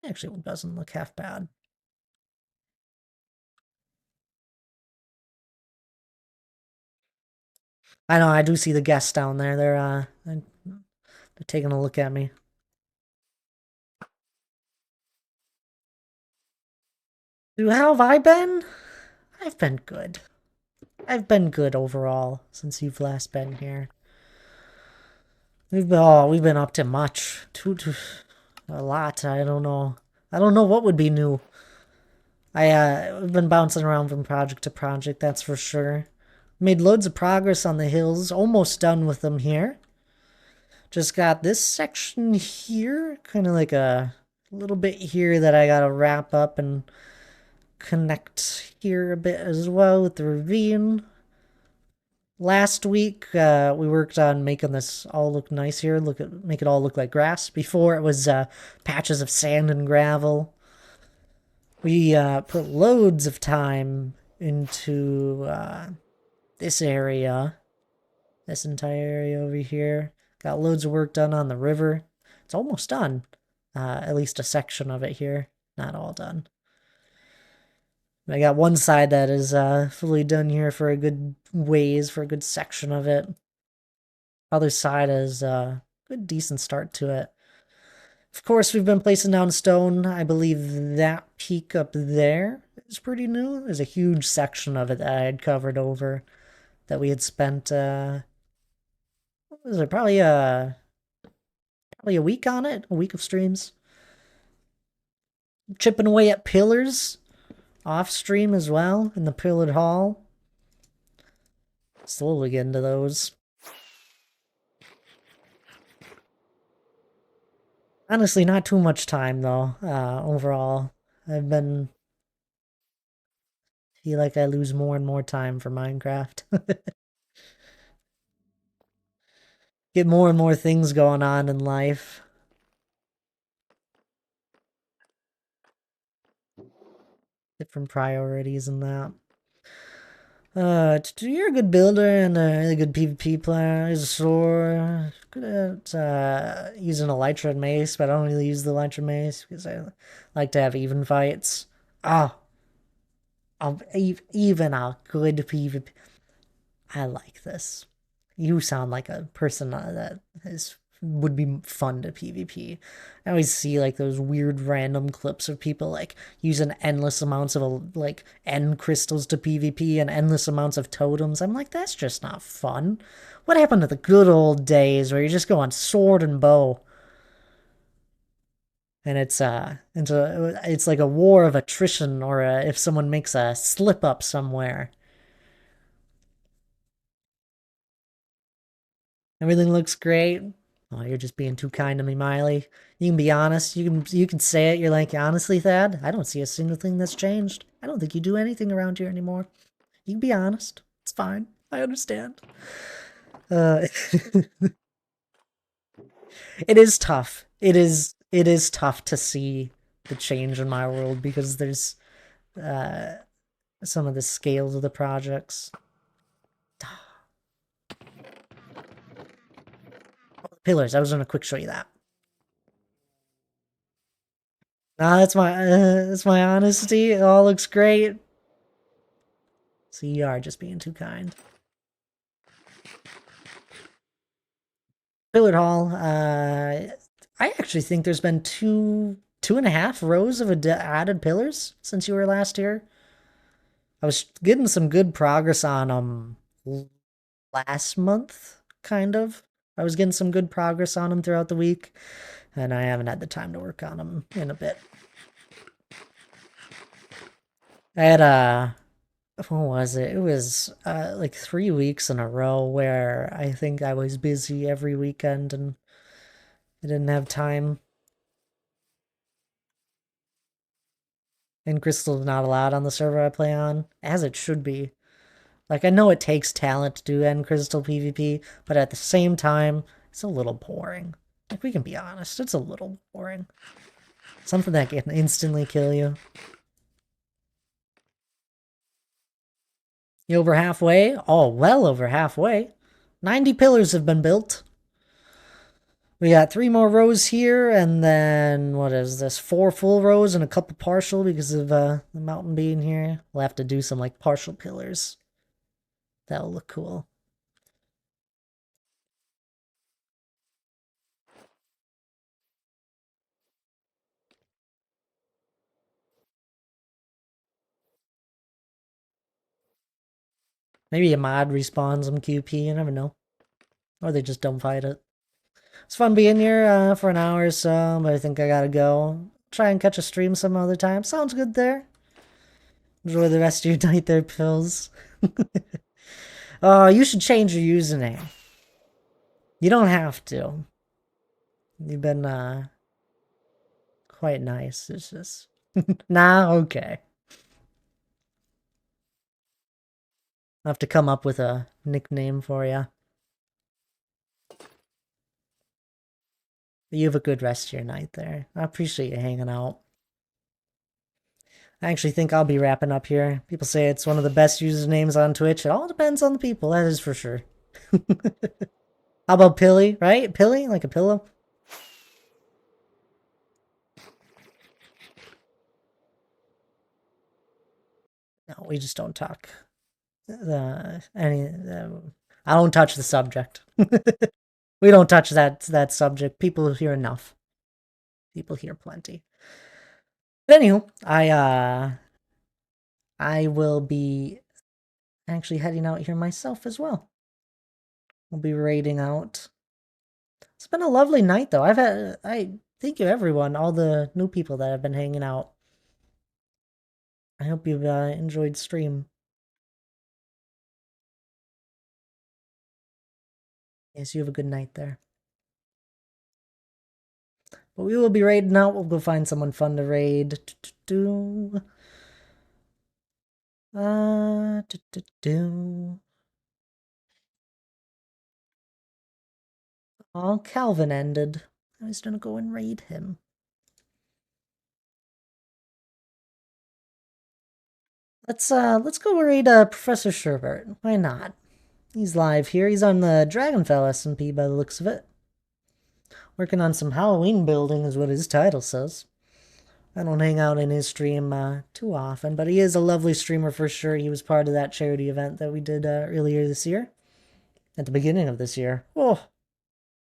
Actually, it doesn't look half bad. I know, I do see the guests down there. They're taking a look at me. How have I been? I've been good. I've been good overall since you've last been here. We've been up to much. A lot. I don't know. I don't know what would be new. We've been bouncing around from project to project, that's for sure. Made loads of progress on the hills. Almost done with them here. Just got this section here, kind of like a little bit here that I gotta wrap up and connect here a bit as well with the ravine. Last week, we worked on making this all look nice here. Make it all look like grass. Before it was patches of sand and gravel. We put loads of time into this area, this entire area over here. Got loads of work done on the river. It's almost done. At least a section of it here. Not all done. I got one side that is fully done here for a good ways, for a good section of it. Other side is a good decent start to it. Of course, we've been placing down stone. I believe that peak up there is pretty new. There's a huge section of it that I had covered over that we had spent what was it, probably a week on it, a week of streams. Chipping away at pillars off stream as well in the pillared hall. Slowly get into those. Honestly, not too much time though, overall. I've been feel like I lose more and more time for Minecraft. Get more and more things going on in life. Different priorities and that. You're a good builder and a really good PvP player. He's a sword. Good at using Elytra and mace, but I don't really use the Elytra mace because I like to have even fights. Even a good PvP. I like this. You sound like a person that would be fun to PvP. I always see like those weird random clips of people like using endless amounts of like end crystals to PvP and endless amounts of totems. I'm like, that's just not fun. What happened to the good old days where you just go on sword and bow? And it's like a war of attrition, or if someone makes a slip up somewhere. Everything looks great. Oh, you're just being too kind to me, Miley. You can be honest. You can say it. You're like, honestly, Thad, I don't see a single thing that's changed. I don't think you do anything around here anymore. You can be honest. It's fine. I understand. It is tough. It is tough to see the change in my world because there's some of the scales of the projects. Pillars. I was gonna quick show you that. Nah, that's my honesty. It all looks great. So you are just being too kind. Pillared Hall. I actually think there's been two and a half rows of added pillars since you were last here. I was getting some good progress on them last month, kind of. I was getting some good progress on them throughout the week, and I haven't had the time to work on them in a bit. I had what was it? It was like 3 weeks in a row where I think I was busy every weekend and I didn't have time. And Crystal's not allowed on the server I play on, as it should be. Like, I know it takes talent to do End Crystal PvP, but at the same time, it's a little boring. Like, we can be honest, it's a little boring. Something that can instantly kill you. You over halfway? Oh, well over halfway. 90 pillars have been built. We got 3 more rows here, and then, what is this? 4 full rows and a couple partial because of the mountain being here. We'll have to do some, like, partial pillars. That'll look cool. Maybe a mod respawns them QP, you never know. Or they just don't fight it. It's fun being here for an hour or so, but I think I gotta go. Try and catch a stream some other time. Sounds good there. Enjoy the rest of your night there, Pills. Oh, you should change your username. You don't have to. You've been quite nice. It's just nah, okay. I'll have to come up with a nickname for you. You have a good rest of your night there. I appreciate you hanging out. I actually think I'll be wrapping up here. People say it's one of the best usernames on Twitch. It all depends on the people, that is for sure. How about Pilly, right? Pilly, like a pillow? No, we just don't talk. I don't touch the subject. We don't touch that subject. People hear enough. People hear plenty. But anywho, I will be actually heading out here myself as well. We'll be raiding out. It's been a lovely night though. I thank you everyone, all the new people that have been hanging out. I hope you've enjoyed stream. Yes, you have a good night there. But we will be raiding out. We'll go find someone fun to raid. Oh, Calvin ended. I was gonna go and raid him. Let's go raid Professor Sherbert. Why not? He's live here. He's on the Dragonfell SMP by the looks of it. Working on some Halloween building is what his title says. I don't hang out in his stream too often, but he is a lovely streamer for sure. He was part of that charity event that we did earlier this year. At the beginning of this year. Oh,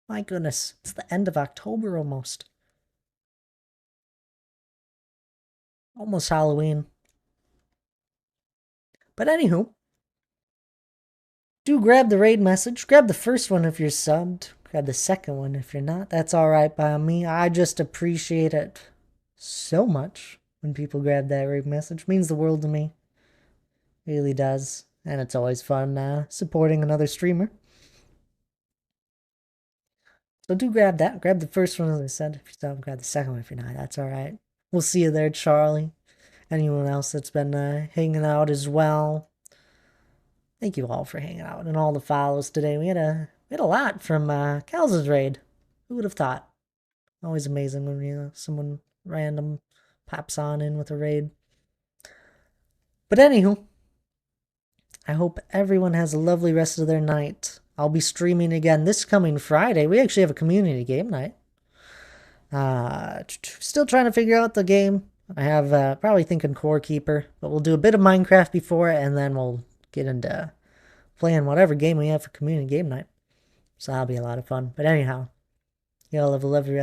my goodness. It's the end of October almost. Almost Halloween. But anywho, do grab the raid message. Grab the first one if you're subbed. Grab the second one if you're not. That's alright by me. I just appreciate it so much when people grab that raid message. It means the world to me. It really does. And it's always fun supporting another streamer. So do grab that. Grab the first one, as I said. If you're subbed, grab the second one if you're not. That's alright. We'll see you there, Charlie. Anyone else that's been hanging out as well. Thank you all for hanging out and all the follows today. We had a lot from Cal's raid. Who would have thought? Always amazing when someone random pops on in with a raid. But anywho, I hope everyone has a lovely rest of their night. I'll be streaming again this coming Friday. We actually have a community game night. Still trying to figure out the game. I have probably thinking Core Keeper, but we'll do a bit of Minecraft before it, and then we'll get into playing whatever game we have for community game night. So that'll be a lot of fun. But anyhow, y'all have a lovely rest.